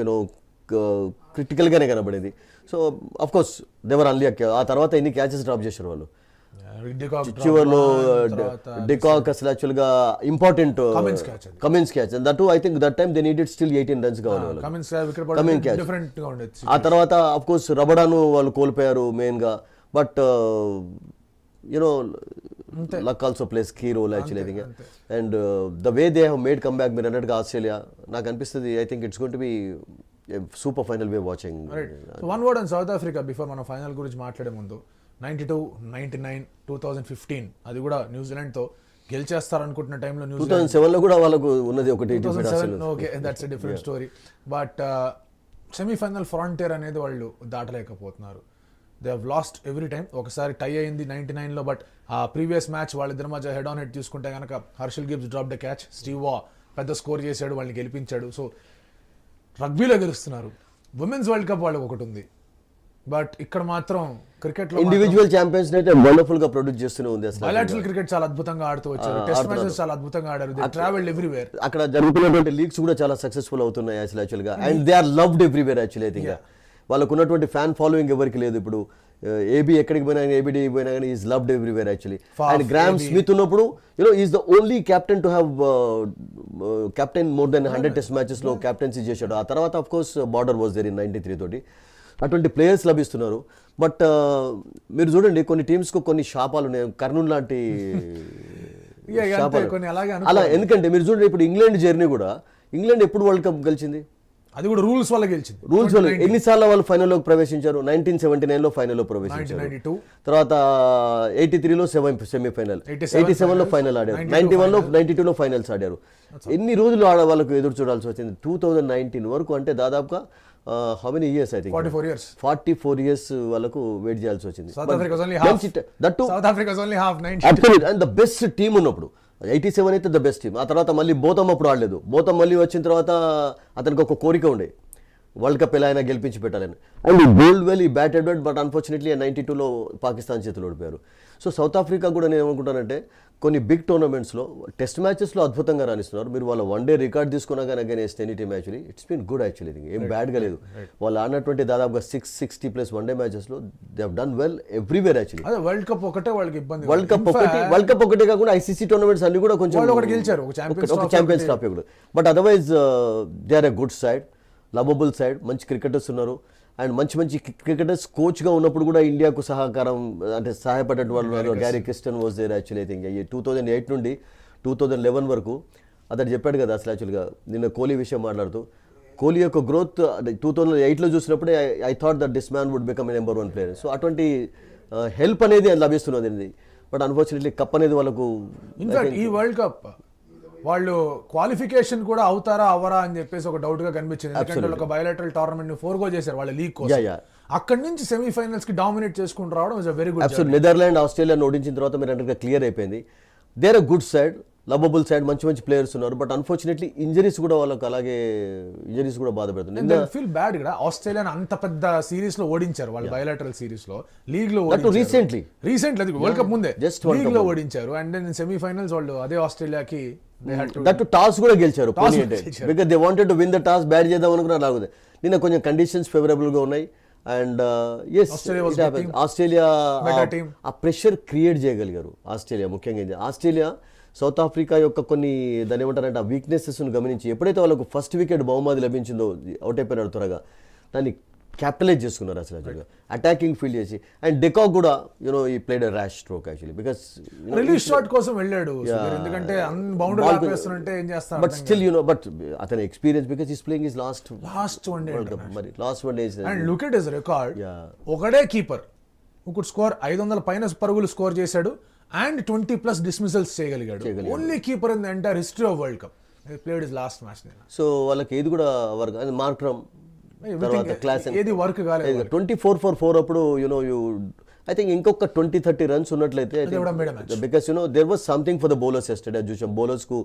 [SPEAKER 2] క్రిటికల్గానే కనబడేది. సో అఫ్కోర్స్ దేవర్ అన్లీ. ఆ తర్వాత ఎన్ని క్యాచెస్ డ్రాప్ చేశారు వాళ్ళు చివర్లో. డికాక్ అసలు యాక్చువల్గా important Cummins catch that I think that time they needed still 18 runs కావాలి వాళ్ళు కమిన్స్ క్యాచ్. ఆ తర్వాత అఫ్కోర్స్ రబడాను వాళ్ళు కోల్పోయారు మెయిన్గా. But luck also plays key role actually I think. And the way they have made comeback మీరు అన్నట్టుగా Australia నాకు అనిపిస్తుంది I think it's going to be super final way watching.
[SPEAKER 1] One word on south Africa before మనం final గురించి మాట్లాడే ముందు. 92, 99, 2015 అది కూడా న్యూజిలాండ్ తో గెలిచేస్తారు అనుకుంటున్న టైంలో
[SPEAKER 2] 2007 లో కూడా వాళ్ళకు ఉన్నది ఒకటి.
[SPEAKER 1] Okay that's a different story. But semifinal frontier అనేది వాళ్ళు దాటలేకపోతున్నారు. They have lost every time. ఒకసారి టై అయింది 99 లో, బట్ ఆ ప్రీవియస్ మ్యాచ్ వాళ్ళిద్దరి మధ్య హెడ్ ఆన్ హెడ్ తీసుకుంటే కనుక Harshal Gibbs drop the catch, Steve వా పెద్ద స్కోర్ చేశాడు, వాళ్ళని గెలిపించాడు. సో రగ్బీలో గెలుస్తున్నారు. ఉమెన్స్ వరల్డ్ కప్ వాళ్ళకి ఒకటి ఉంది, బట్ ఇక్కడ మాత్రం క్రికెట్ లో
[SPEAKER 2] ఇండివిజువల్ ఛాంపియన్స్ అయితే వండర్ఫుల్ గా ప్రొడ్యూస్ చేస్తూనే ఉంది. అసలు
[SPEAKER 1] బయాలటరల్ క్రికెట్ చాలా అద్భుతంగా ఆడుతూ వచ్చారు. టెస్ట్ మ్యాచెస్ చాలా అద్భుతంగా ఆడారు. They travelled everywhere.
[SPEAKER 2] అక్కడ జరుగుతున్నటువంటి లీగ్స్ కూడా చాలా సక్సెస్ఫుల్ అవుతున్నాయి యాక్చువల్ గా. And they are loved everywhere actually. I think వాళ్ళకు ఉన్నటువంటి ఫ్యాన్ ఫాలోయింగ్ ఎవరికి లేదు. ఇప్పుడు ఏబీ ఎక్కడికి పోయినా ఏబిడి పోయినా కానీ is loved everywhere actually. And Graeme Smith ఉన్నప్పుడు is the only captain to have captain more than 100 test matches లో క్యాప్టెన్సీ చేశాడు. ఆ తర్వాత of course Border was there in 93 తోటి. అటువంటి ప్లేయర్స్ లభిస్తున్నారు. బట్ మీరు చూడండి కొన్ని టీమ్స్ కు కొన్ని శాపాలు ఉన్నాయి. కర్నూలు లాంటి అలా. ఎందుకంటే మీరు చూడండి ఇప్పుడు ఇంగ్లాండ్ జర్నీ కూడా, ఇంగ్లాండ్ ఎప్పుడు వరల్డ్ కప్ గెలిచింది?
[SPEAKER 1] అది కూడా రూల్స్ వల్ల గెలిచింది.
[SPEAKER 2] రూల్స్ వల్ల ఎన్నిసార్లు వాళ్ళు ఫైనల్లోకి ప్రవేశించారు? 1979 లో ఫైనల్లో ప్రవేశించారు. తర్వాత 83 లో సెమీఫైనల్, 87 లో ఫైనల్ ఆడారు, 91 లో 92 లో ఫైనల్స్ ఆడారు. ఎన్ని రోజులు వాళ్ళకు ఎదురు చూడాల్సి వచ్చింది? 2019 వరకు. అంటే దాదాపుగా how many years? I think 44 years వాళ్ళకు వెయిట్ చేయాల్సి వచ్చింది.
[SPEAKER 1] South Africa was only half 90.
[SPEAKER 2] Absolutely. And the best team ఉన్నప్పుడు 87 అయితే ద బెస్ట్ టీమ్. ఆ తర్వాత మళ్ళీ బోతం అప్పుడు ఆడలేదు. బోతం మళ్ళీ వచ్చిన తర్వాత అతనికి ఒక కోరిక ఉండే వరల్డ్ కప్ ఎలా అయినా గెలిపించి పెట్టాలని. And bowled well, he batted well, but unfortunately 92లో పాకిస్తాన్ చేతులు ఓడిపోయారు. సో సౌత్ ఆఫ్రికా కూడా నేను ఏమనుకుంటానంటే కొన్ని బిగ్ టోర్నమెంట్స్లో టెస్ట్ మ్యాచెస్లో అద్భుతంగా రాణిస్తున్నారు. మీరు వాళ్ళ వన్ డే రికార్డ్ తీసుకున్నా కానీ against any team actually it's been good actually. ఏం బ్యాడ్గా లేదు. వాళ్ళు ఆడినటువంటి దాదాపుగా 660+ వన్ డే మ్యాచెస్లో they have done well everywhere actually.
[SPEAKER 1] World cup ఒకటే వాళ్ళకి ఇబ్బంది.
[SPEAKER 2] వరల్డ్ కప్ ఒకటే కాకుండా ఐసీసీ టోర్నమెంట్స్ అన్ని కూడా కొంచెం
[SPEAKER 1] గెలిచారు, ఒక
[SPEAKER 2] ఛాంపియన్స్ ట్రాఫీ కూడా. But otherwise they are a good side, lovable side, మంచి క్రికెటర్స్ ఉన్నారు. అండ్ మంచి మంచి క్రికెటర్స్ కోచ్గా ఉన్నప్పుడు కూడా ఇండియాకు సహకారం అంటే సహాయపడ్డట్టు వాళ్ళు ఉన్నారు. Gary Kirsten was there actually. I think 2008 నుండి 2011 వరకు అతను చెప్పాడు కదా అసలు యాక్చువల్గా నిన్న కోహ్లీ విషయం మాట్లాడుతూ. కోహ్లీ యొక్క గ్రోత్ 2008లో చూసినప్పుడే I thought that this man would become number 1 player. So అటువంటి హెల్ప్ అనేది లభిస్తున్నది. బట్ అన్ఫార్చునేట్లీ కప్ అనేది వాళ్ళకు
[SPEAKER 1] ఇన్ఫాక్ట్ ఈ వరల్డ్ కప్ వాళ్ళు క్వాలిఫికేషన్ కూడా అవుతారా అవరా అని చెప్పేసి ఒక డౌట్ గా కనిపించింది. ఎందుకంటే ఒక బయోలాటరల్ టోర్నమెంట్ ని 4 చేశారు వాళ్ళ లీగ్ కోసం. అక్కడి నుంచి సెమీఫైనల్స్ కి డామినేట్ చేసుకుంటూ రావడం is a very good.
[SPEAKER 2] Netherland ఆస్ట్రేలియాను ఓడించిన తర్వాత మీరు అంటే క్లియర్ అయిపోయింది. There a good side, lovable side, మంచి మంచి ప్లేయర్స్ ఉన్నారు. బట్ అన్ఫార్చునేట్లీ ఇంజరీస్ కూడా వాళ్ళకి అలాగే ఇంజరీస్ కూడా బాధపడుతుంది.
[SPEAKER 1] ఫీల్ బ్యాడ్ కూడా ఆస్ట్రేలియా అంత పెద్ద సిరీస్ లో ఓడించారు వాళ్ళు. బయోలాటరల్ సిరీస్ లో లీగ్ లో
[SPEAKER 2] రీసెంట్లీ
[SPEAKER 1] వరల్డ్ కప్ ముందే లీగ్ లో ఓడించారు. అండ్ దెన్ సెమీఫైనల్స్ వాళ్ళు అదే ఆస్ట్రేలియాకి
[SPEAKER 2] టాస్ కూడా గెలిచారు. Because they wanted to win the toss. Bat చేద్దాం అనుకున్నారు లాగుంది. నిన్న కొంచెం కండిషన్స్ ఫేవరబుల్ గా ఉన్నాయి. అండ్ ఆస్ట్రేలియా ఆ ప్రెషర్ క్రియేట్ చేయగలిగారు. ఆస్ట్రేలియా ముఖ్యంగా ఆస్ట్రేలియా సౌత్ ఆఫ్రికా యొక్క కొన్ని దాని ఏమంటారంటే ఆ వీక్నెసెస్ను గమనించి ఎప్పుడైతే వాళ్ళకు ఫస్ట్ వికెట్ బహుమతి లభించిందో అవుట్ అయిపోయినారు త్వరగా, దాన్ని క్యాపిటలైజ్ చేసుకున్నారు అసలు యాక్చువల్గా అటాకింగ్ ఫీల్డ్ చేసి. అండ్ డెకాక్ కూడా he played rash stroke actually because
[SPEAKER 1] release shot కోసం వెళ్ళాడు. ఎందుకంటే బౌండరీ ఆపేస్తుంటే ఏం చేస్తాడు.
[SPEAKER 2] బట్ స్టిల్ బట్ అతని experience because he's playing his last one day మరి last one day.
[SPEAKER 1] And look at his record. ఒకడే కీపర్ ఒకటి స్కోర్ 500 పైన పరుగులు స్కోర్ చేశాడు అండ్ 20+ డిస్మిసల్స్ చేయగలిగాడు. Only keeper in the entire history of world cup. Played is last match.
[SPEAKER 2] So వాళ్ళకి ఏది కూడా వర్క్ మార్క్రమ్ తర్వాత క్లాస్
[SPEAKER 1] ఏది వర్క్ కాలేదు.
[SPEAKER 2] 24-4 అప్పుడు యూ ఐ థింక్ ఇంకొక 20-30 రన్స్ ఉన్నట్లయితే because there was something for the bowlers yesterday చూసాం. బౌలర్స్ కు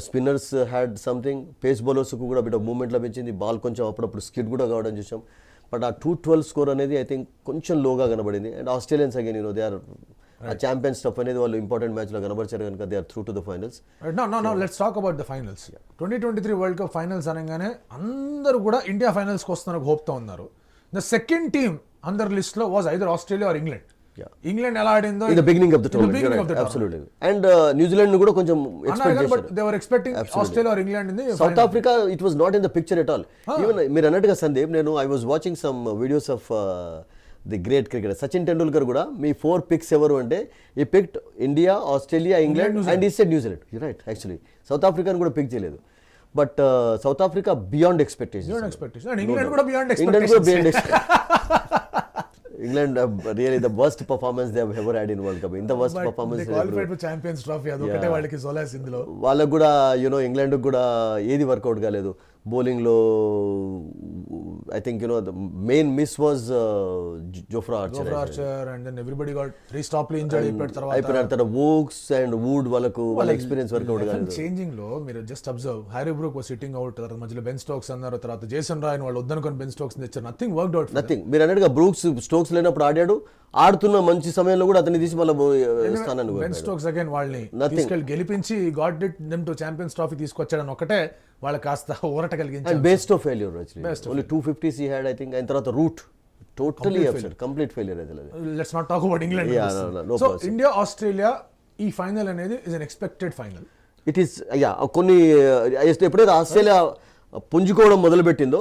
[SPEAKER 2] spinners had something, pace bowlers కు కూడా బిట్ ఆఫ్ మూవ్మెంట్ లభించింది, బాల్ కొంచెం అప్పుడప్పుడు స్కిడ్ కూడా కావడం చూసాం. బట్ ఆ 212 స్కోర్ అనేది ఐ థింక్ కొంచెం లోగా కనబడింది. And Australians again they are champion stuff అనేది వాళ్ళు ఇంపార్టెంట్ మ్యాచ్ లో కనబరిచారు కనుక they are through to the finals.
[SPEAKER 1] No let's talk about the finals. 2023 world cup finals అనగానే అందరూ కూడా ఇండియా ఫైనల్స్ కి వస్తున్నారు హోప్తో ఉన్నారు. The second team under list లో was either Australia or England. England ఎలా ఆడిందో
[SPEAKER 2] in the beginning of the tournament absolutely. And New Zealand కూడా కొంచెం
[SPEAKER 1] they were expecting Australia or England in the
[SPEAKER 2] South Africa. It was not in the picture at all. Even మీరు అన్నట్టుగా సందీప్, నేను I was watching some videos of the great cricketer Sachin Tendulkar కూడా మీ 4 picks ఎవరు అంటే he picked India, Australia, England and he said New Zealand. Right, actually South ఆఫ్రికాని కూడా pick చేయలేదు. But South Africa beyond expectation.
[SPEAKER 1] England కూడా beyond
[SPEAKER 2] England really the worst performance they have ever had in World Cup. ఇంత worst performance
[SPEAKER 1] qualified for Champions Trophy అదొకటే వాళ్ళకి సోలాస్ ఇందులో.
[SPEAKER 2] వాళ్ళకు కూడా ఇంగ్లాండ్ కూడా ఏది వర్కౌట్ కాలేదు. బౌలింగ్ లో I think the main miss was Jofra Archer
[SPEAKER 1] and then everybody got three stop injured
[SPEAKER 2] అయిపోయిన తర్వాత వోక్స్ అండ్ వుడ్ వాళ్ళ ఎక్స్పీరియన్స్ వర్కౌట్ కాలేదు.
[SPEAKER 1] చేంజింగ్ లో మీరు just observe, Harry Brook was sitting out, తర్వాత మధ్యలో బెన్ స్టోక్స్ అన్నారు, తర్వాత జేసన్ రాయ్ వాళ్ళు వద్దనుకొని బెన్ స్టోక్స్ తెచ్చారు. Nothing worked out.
[SPEAKER 2] నథింగ్. మీరు అన్నట్టుగా బ్రూక్స్ స్టోక్స్ లేనప్పుడు ఆడాడు, ఆడుతున్న మంచి సమయంలో కూడా అతన్ని తీసి మళ్ళీ స్థానాన్ని
[SPEAKER 1] బెన్ స్టోక్స్ అగైన్ వాళ్ళని తీసుకెళ్ళి గెలిపించి got it them to Champions Trophy తీసుకొచ్చాడని ఒకటే వాళ్ళకి కాస్త ఊరట కలిగించారు.
[SPEAKER 2] And best of failure only 250s he had I think. అయిన తర్వాత Root totally upset, complete failure అది.
[SPEAKER 1] Let's not talk about England. So India Australia ఈ ఫైనల్ అనేది is an expected final.
[SPEAKER 2] It is కొన్ని ఎప్పుడైతే ఆస్ట్రేలియా పుంజుకోవడం మొదలు పెట్టిందో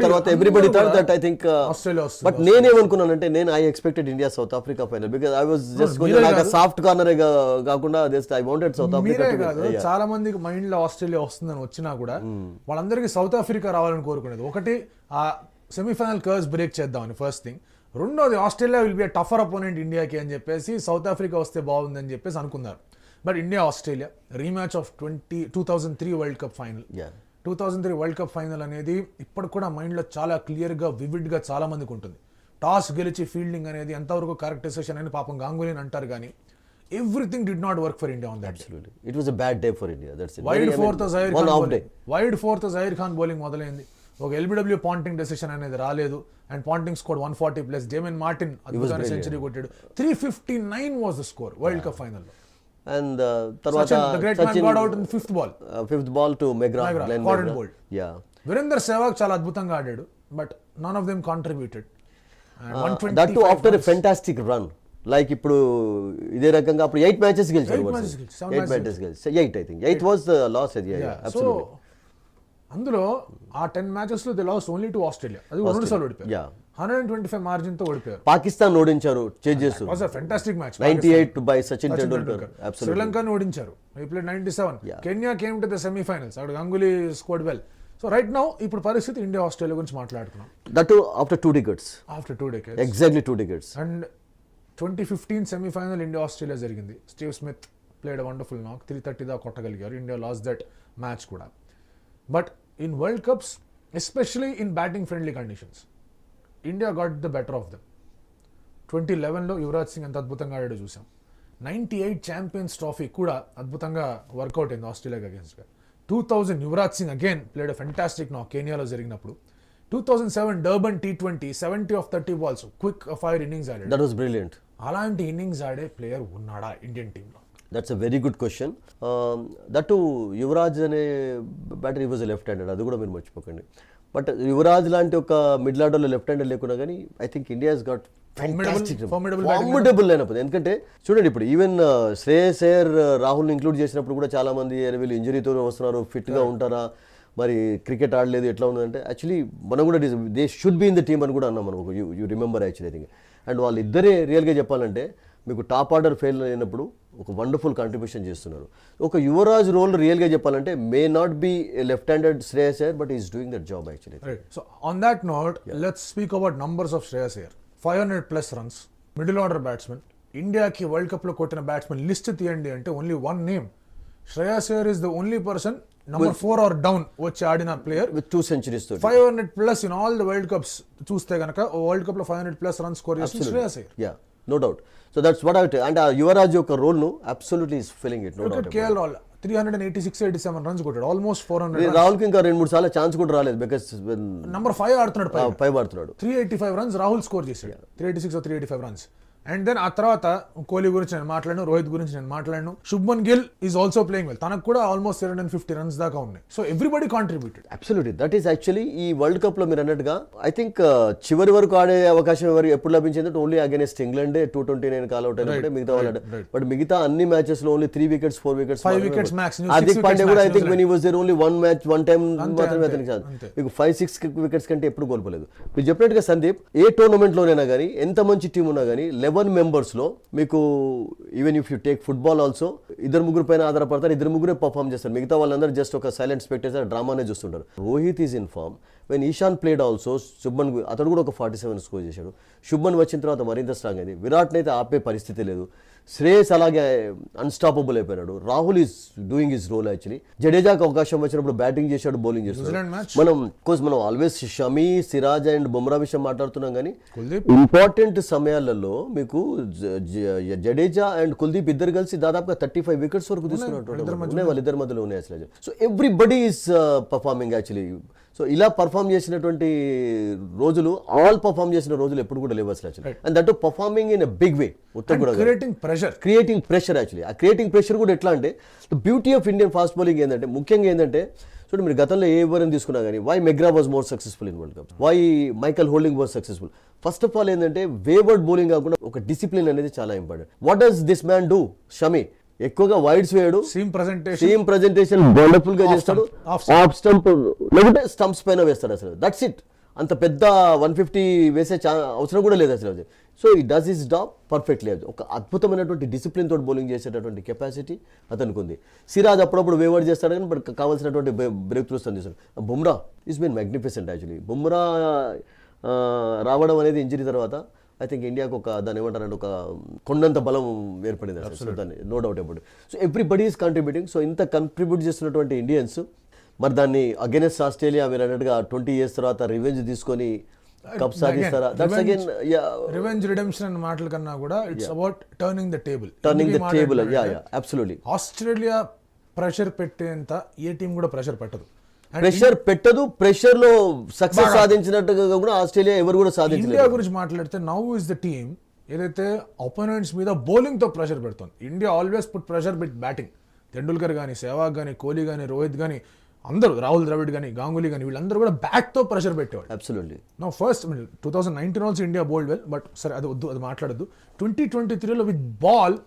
[SPEAKER 2] తర్వాత everybody thought that I think
[SPEAKER 1] Australia.
[SPEAKER 2] But నేనేమనుకున్నానంటే I expected India south Africa final because I was just soft corner కాకుండా ఐ వాంటెడ్ సౌత్ ఆఫ్రికా.
[SPEAKER 1] చాలా మందికి మైండ్ లో ఆస్ట్రేలియా వస్తుందని వచ్చినా కూడా వాళ్ళందరికీ సౌత్ ఆఫ్రికా రావాలని కోరుకునేది. ఒకటి ఆ సెమీఫైనల్ కర్వ్స్ బ్రేక్ చేద్దామని ఫస్ట్ థింగ్. రెండోది Australia will be a టఫర్ opponent ఇండియాకి అని చెప్పేసి సౌత్ ఆఫ్రికా వస్తే బాగుందని చెప్పేసి అనుకున్నారు. But India Australia rematch of 2003 world cup final. 2003 world cup final అనేది ఇప్పుడు కూడా మైండ్లో చాలా క్లియర్గా వివిడ్గా చాలా మందికి ఉంటుంది. టాస్ గెలిచి ఫీల్డింగ్ అనేది ఎంతవరకు కరెక్ట్ డెసిషన్ అని పాపం గాంగూలీ అంటారు, కానీ everything did not work for India on that.
[SPEAKER 2] It was a bad day for India. That's it.
[SPEAKER 1] Wide fourth Zaheer Khan bowling మొదలైంది. ఒక ఎల్బిడబ్ల్యూ పాంటింగ్ డెసిషన్ అనేది రాలేదు and Ponting score 140+. Daemon Martin అద్భుతమైన సెంచరీ కొట్టాడు. 359 was the score world cup ఫైనల్లో.
[SPEAKER 2] And తర్వాత
[SPEAKER 1] Sachin got out in fifth ball
[SPEAKER 2] to McGrath.
[SPEAKER 1] Virender Sehwag చాలా అద్భుతంగా ఆడాడు, but none of them contributed.
[SPEAKER 2] That to after a fantastic run. Like ఇప్పుడు ఇదే రకంగా అప్పుడు 8 మ్యాచెస్ గెలిచారు. 8 మ్యాచెస్ గెలిచారు. 8 I think 8 was the loss. Absolutely.
[SPEAKER 1] అందులో ఆ 10 మ్యాచెస్ లో they last only to Australia. అది రెండు సార్లు ఓడిపోయారు. 125 మార్జిన్ తో ఓడిపోయారు.
[SPEAKER 2] పాకిస్తాన్ ఓడించారు చేజేసు.
[SPEAKER 1] Was a fantastic match.
[SPEAKER 2] 98 by Sachin Tendulkar.
[SPEAKER 1] శ్రీలంకను ఓడించారు. They played 97. Kenya came to the semifinals. అక్కడ Ganguly scored well. So right now ఇప్పుడు పరిస్థితి ఇండియా ఆస్ట్రేలియా గురించి మాట్లాడుతున్నాం.
[SPEAKER 2] That after 2 decades. Exactly 2 decades.
[SPEAKER 1] And 2015 semifinal India Australia జరిగింది. Steve Smith played wonderful knock. 330 దా కొట్టగలిగారు. ఇండియా లాస్ట్ దట్ మ్యాచ్ కూడా. But in world cups especially in batting friendly conditions India got the better of them. 2011లో యువరాజ్ సింగ్ ఎంత అద్భుతంగా ఆడాడో చూసాం. 98 champions trophy కూడా అద్భుతంగా వర్కౌట్ అయింది ఆస్ట్రేలియాకి అగేన్స్ట్గా. 2000 Yuvraj Singh again played fantastic knock కెనియాలో జరిగినప్పుడు. 2007 Durban T20 70 of 30 balls quick fire innings ఆడాడు.
[SPEAKER 2] That was brilliant.
[SPEAKER 1] అలాంటి ఇన్నింగ్స్ ఆడే ప్లేయర్ ఉన్నాడా ఇండియన్ టీంలో?
[SPEAKER 2] That's a very good question. That Yuvraj అనే బ్యాటర్ వాజ్ లెఫ్ట్ హ్యాండెడ్, అది కూడా మీరు మర్చిపోకండి. బట్ యువరాజ్ లాంటి ఒక మిడిల్ ఆర్డర్లో లెఫ్ట్ హ్యాండెడ్ లేకున్నా కానీ I think India has got formidable అయినప్పుడు. ఎందుకంటే చూడండి ఇప్పుడు ఈవెన్ శ్రేయస్ అయ్యర్ రాహుల్ని ఇంక్లూడ్ చేసినప్పుడు కూడా చాలా మంది వీళ్ళు ఇంజరీతో వస్తున్నారు, ఫిట్గా ఉంటారా, మరి క్రికెట్ ఆడలేదు, ఎట్లా ఉందంటే యాక్చువల్లీ మనం కూడా they should be in the team అని కూడా అన్నాం మనం. You remember actually I think. And వాళ్ళిద్దరే రియల్గా చెప్పాలంటే మీకు టాప్ ఆర్డర్ ఫెయిల్ అయినప్పుడు ఒక వండర్ఫుల్ కాంట్రిబ్యూషన్ చేస్తున్నారు. ఒక యువరాజ్ రోల్ రియల్గా చెప్పాలంటే may not be left handed Shreyas Iyer, but is doing that job actually.
[SPEAKER 1] So on that note let's speak about numbers of Shreyas Iyer. 500+ runs, middle order batsmen. ఇండియాకి వరల్డ్ కప్లో కొట్టిన batsmen list తీయండి అంటే only one name, Shreyas Iyer is the only person number 4 or down వచ్చి ఆడిన player
[SPEAKER 2] with 2 centuries తో
[SPEAKER 1] 500+ in all the world cups చూస్తే గనక వరల్డ్ కప్ లో 500+ రన్స్ స్కోర్ చేసిన Shreyas Iyer.
[SPEAKER 2] Yeah no doubt. So that's what I and Yuvraj యొక్క రోల్ ను absolutely is filling it. No doubt.
[SPEAKER 1] KL Rahul 386-87 runs కొట్టాడు, ఆల్మోస్ట్ 400.
[SPEAKER 2] రాహుల్ కి ఇంకా 2-3 సార్లు ఛాన్స్ కూడా రాలేదు బికాస్
[SPEAKER 1] నంబర్ 5 ఆడుతున్నాడు,
[SPEAKER 2] 5 ఆడుతున్నాడు.
[SPEAKER 1] 385 రన్స్ రాహుల్ స్కోర్ చేశాడు, 385 రన్స్. అండ్ దెన్ ఆ తర్వాత కోహ్లీ గురించి నేను మాట్లాడాను, రోహిత్ గురించి నేను మాట్లాడాను, Shubman Gill is also playing well, తనకు కూడా ఆల్మోస్ట్ 750 రన్స్ దాకా ఉన్నాయి. So everybody contributed.
[SPEAKER 2] Absolutely that is actually ఈ వరల్డ్ కప్ లో మీరు అన్నట్టుగా ఐ థింక్ చివరి వరకు ఆడే అవకాశం ఎప్పుడు లభించింది ఓన్లీ అగైనెస్ట్ ఇంగ్లాండ్ 229 కాల్ అవుట్ అయినప్పుడే మిగతా వాళ్ళు. బట్ మిగతా అన్ని మ్యాచెస్ లో only 3 wickets 4 wickets
[SPEAKER 1] 5 wickets max.
[SPEAKER 2] Hardik Pandya కూడా I think when he was there only one match one time మాత్రమే అతనికి చాలు. మీకు 5-6 వికెట్స్ కంటే ఎప్పుడు కోల్పోలేదు. మీరు చెప్పినట్టుగా సందీప్ ఏ టోర్నమెంట్ లోనైనా కానీ ఎంత మంచి టీం ఉన్నా కానీ 11 మెంబర్స్ లో మీకు even if you take football also 2-3 పైన ఆధారపడతారు, 2-3 పర్ఫామ్ చేస్తారు, మిగతా వాళ్ళందరూ జస్ట్ ఒక సైలెంట్ స్పెక్టేటర్ డ్రామానే చూస్తుంటారు. Rohit is in form, when Ishan played also, Shubman అతడు కూడా ఒక 47 స్కోర్ చేశాడు. శుభ్మన్ వచ్చిన తర్వాత మరింత స్ట్రాంగ్ అయింది. విరాట్ని అయితే ఆపే పరిస్థితి లేదు. శ్రేయస్ అలాగే అన్స్టాపబుల్ అయిపోయినాడు. Rahul is doing his role actually. జడేజాకి అవకాశం వచ్చినప్పుడు బ్యాటింగ్ చేశాడు, బౌలింగ్ చేశాడు. మనం ఆల్వేస్ షమీ, సిరాజ్ అండ్ బుమ్రా విషయం మాట్లాడుతున్నాం కానీ ఇంపార్టెంట్ సమయాలలో మీకు జడేజా అండ్ కుల్దీప్ ఇద్దరు కలిసి దాదాపుగా 35 వికెట్స్ వరకు తీసుకున్నట్టు వాళ్ళిద్దరి మధ్యలో ఉన్నాయి అసలు. So everybody is performing actually. So ఇలా పర్ఫామ్ చేసినటువంటి రోజులు, ఆల్ పర్ఫామ్ చేసిన రోజులు ఎప్పుడు కూడా లేవు అసలు actually. And that performing in a big way. Creating pressure actually. ఆ క్రియేటింగ్ ప్రెషర్ కూడా ఎట్లా అంటే the beauty of Indian fast bowling ఏంటంటే, ముఖ్యంగా ఏంటంటే చూడండి మీరు గతంలో ఏ ఎవరైనా తీసుకున్నా కానీ why McGrath was more successful in world cup, why Michael Holding was successful. First of all ఏంటంటే వేవర్డ్ బౌలింగ్ కాకుండా ఒక డిసిప్లిన్ అనేది చాలా important. What does this man do? Shami ఎక్కువగా వైడ్స్ వేయడు, సీమ్ ప్రెజెంటేషన్ వండర్ఫుల్ గా చేస్తాడు, ఆఫ్ స్టంప్ లేకుంటే స్టంప్స్ పైన వేస్తాడు అసలు. That's it. అంత పెద్ద 150 వేసే అవసరం కూడా లేదు అసలు. సో ఈ డస్ ఇస్ జాబ్ పర్ఫెక్ట్లీ. ఒక అద్భుతమైనటువంటి డిసిప్లిన్ తోటి బౌలింగ్ చేసేటటువంటి కెపాసిటీ అతనికి ఉంది. సిరాజ్ అప్పుడప్పుడు వేవర్డ్ చేస్తాడు కానీ బట్ కావాల్సినటువంటి బ్రేక్ త్రూస్ చేస్తాడు. Bumrah is been magnificent actually. Bumrah రావడం అనేది ఇంజరీ తర్వాత ఐ థింక్ ఇండియాకు ఒక దాన్ని ఏమంటారంటే ఒక కొండంత బలం ఏర్పడింది అసలు, దాన్ని no doubt about. So everybody is contributing. So ఇంత కంట్రిబ్యూట్ చేస్తున్నటువంటి ఇండియన్స్ మరి దాన్ని అగైనెస్ట్ ఆస్ట్రేలియా మీరు అన్నట్టుగా 20 years తర్వాత రివెంజ్ తీసుకొని కప్ సాధిస్తారా? దట్స్ అగైన్
[SPEAKER 1] రివెంజ్ రిడెంప్షన్ అనే మాటల కన్నా కూడా it's about turning the table.
[SPEAKER 2] Yeah absolutely.
[SPEAKER 1] Australia pressure పెట్టేంత ఏ టీం కూడా ప్రెషర్ పెట్టదు.
[SPEAKER 2] ప్రెషర్ పెట్టదు. ప్రెషర్ లో సక్సెస్ సాధించినట్టుగా కూడా ఆస్ట్రేలియా ఎవరు కూడా సాధించలేదు.
[SPEAKER 1] ఇండియా గురించి మాట్లాడితే నౌ ఇస్ ద టీమ్ ఏదైతే ఒపోనెంట్స్ మీద బౌలింగ్ తో ప్రెషర్ పెడుతుంది. India always put pressure with batting. Tendulkar కానీ, సెహ్వాగ్ కానీ, కోహ్లీ కానీ, రోహిత్ కానీ, అందరూ, రాహుల్ ద్రవిడ్ కానీ, గాంగులీ కానీ, వీళ్ళందరూ కూడా బ్యాట్ తో ప్రెషర్ పెట్టేవాడు.
[SPEAKER 2] Absolutely.
[SPEAKER 1] No first 2019 also India bowled well, but సరే అది వద్దు, అది మాట్లాడద్దు. 2023లో with ball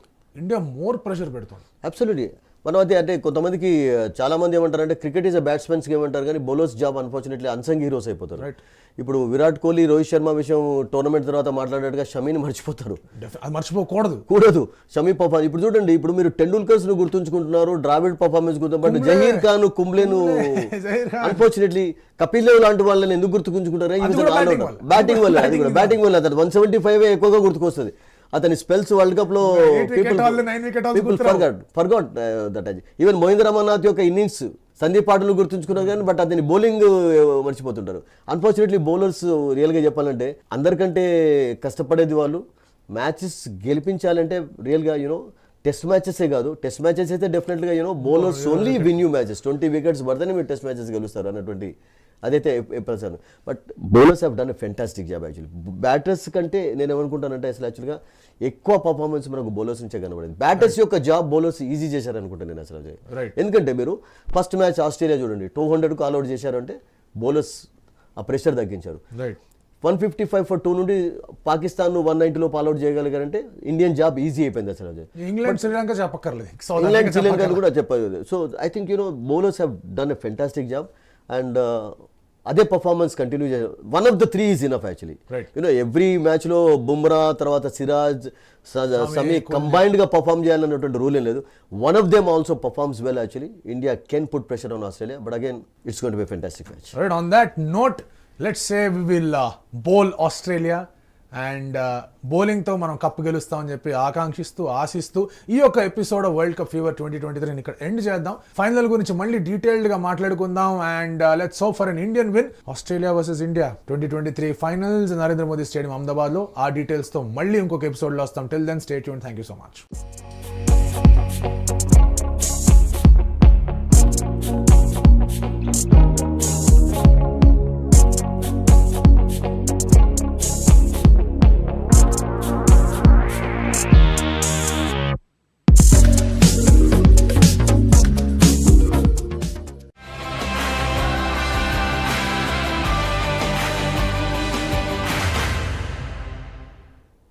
[SPEAKER 1] India more pressure పెడుతుంది.
[SPEAKER 2] అబ్సల్యూట్లీ. మనం అది అంటే కొంతమందికి చాలా మంది ఏమంటారంటే cricket is a batsmen's game అంటారు కానీ bowlers job unfortunately unsung heroes అయిపోతారు. ఇప్పుడు విరాట్ కోహ్లీ, రోహిత్ శర్మ విషయం టోర్నమెంట్ తర్వాత మాట్లాడేట్టుగా షమీని మర్చిపోతారు. మర్చిపోకూడదు షమీ పర్ఫార్మెన్స్. ఇప్పుడు చూడండి, ఇప్పుడు మీరు టెండూల్కర్స్ ను గుర్తుంచుకుంటున్నారు, ద్రావిడ్ పర్ఫార్మెన్స్ గుర్తు, జహీర్ ఖాన్, కుంబ్లేను అన్ఫార్చునేట్లీ, కపిల్ దేవ్ లాంటి వాళ్ళని ఎందుకు గుర్తుకుంచుకుంటారు? బ్యాటింగ్ వల్ల. అది కూడా బ్యాటింగ్ వల్ల. అతను 175 ఎక్కువగా గుర్తుకొస్తుంది. అతని స్పెల్స్ వరల్డ్ కప్ లో forgot that. Even Mahendra Amarnath యొక్క ఇన్నింగ్స్, సందీప్ పాటలు గుర్తుంచుకున్నారు కానీ బట్ అతని బౌలింగ్ మర్చిపోతుంటారు. అన్ఫార్చునేట్లీ బౌలర్స్ రియల్గా చెప్పాలంటే అందరికంటే కష్టపడేది వాళ్ళు. మ్యాచెస్ గెలిపించాలంటే రియల్గా టెస్ట్ మ్యాచెసే కాదు, టెస్ట్ మ్యాచెస్ అయితే డెఫినెట్గా bowlers only win you matches. 20 wickets పడితేనే మీరు టెస్ట్ మ్యాచెస్ గెలుస్తారు అన్నటువంటి అదైతే ఎప్పుడు. But bowlers have done a fantastic job actually. Batters కంటే నేను ఏమనుకుంటానంటే అసలు యాక్చువల్గా ఎక్కువ పర్ఫార్మెన్స్ మనకు బౌలర్స్ నుంచే కనబడింది. బ్యాటర్స్ యొక్క జాబ్ బౌలర్స్ ఈజీ చేశారనుకుంటాను నేను అసలు. ఎందుకంటే మీరు ఫస్ట్ మ్యాచ్ ఆస్ట్రేలియా చూడండి, 200కు ఆల్అౌట్ చేశారంటే బౌలర్స్ ఆ ప్రెషర్ తగ్గించారు. 155 for 2 నుండి పాకిస్తాన్ 190లో ఆల్అౌట్ చేయగలిగారంటే ఇండియన్ జాబ్ ఈజీ అయిపోయింది అసలు.
[SPEAKER 1] ఇంగ్లాండ్ శ్రీలంక చెప్పక్కర్లేదు,
[SPEAKER 2] ఇంగ్లాండ్ శ్రీలంక కూడా చెప్పలేదు. So I think bowlers have done a fantastic job and అదే పర్ఫార్మెన్స్ కంటిన్యూ చేయాలి. 1 of the 3 is enough actually. Every match లో బుమ్రా తర్వాత సిరాజ్, సమీ కంబైన్డ్ గా పర్ఫామ్ చేయాలన్నటువంటి రూల్ ఏం లేదు. 1 of them also performs well actually. India can put pressure on Australia, but again it's going to be a fantastic match.
[SPEAKER 1] Right, on that note let's say we will bowl Australia and బౌలింగ్తో మనం cup గెలుస్తామని చెప్పి ఆశిస్తూ ఈ యొక్క episode world cup fever 2023 ఇక్కడ end చేద్దాం. Final గురించి మళ్ళీ డీటెయిల్డ్గా మాట్లాడుకుందాం. And let's hope for an Indian win. Australia versus India 2023 finals Narendra Modi stadium అహ్మదాబాద్లో. ఆ డీటెయిల్స్తో మళ్ళీ ఇంకొక ఎపిసోడ్లో వస్తాం. Till then stay tuned. Thank you so much.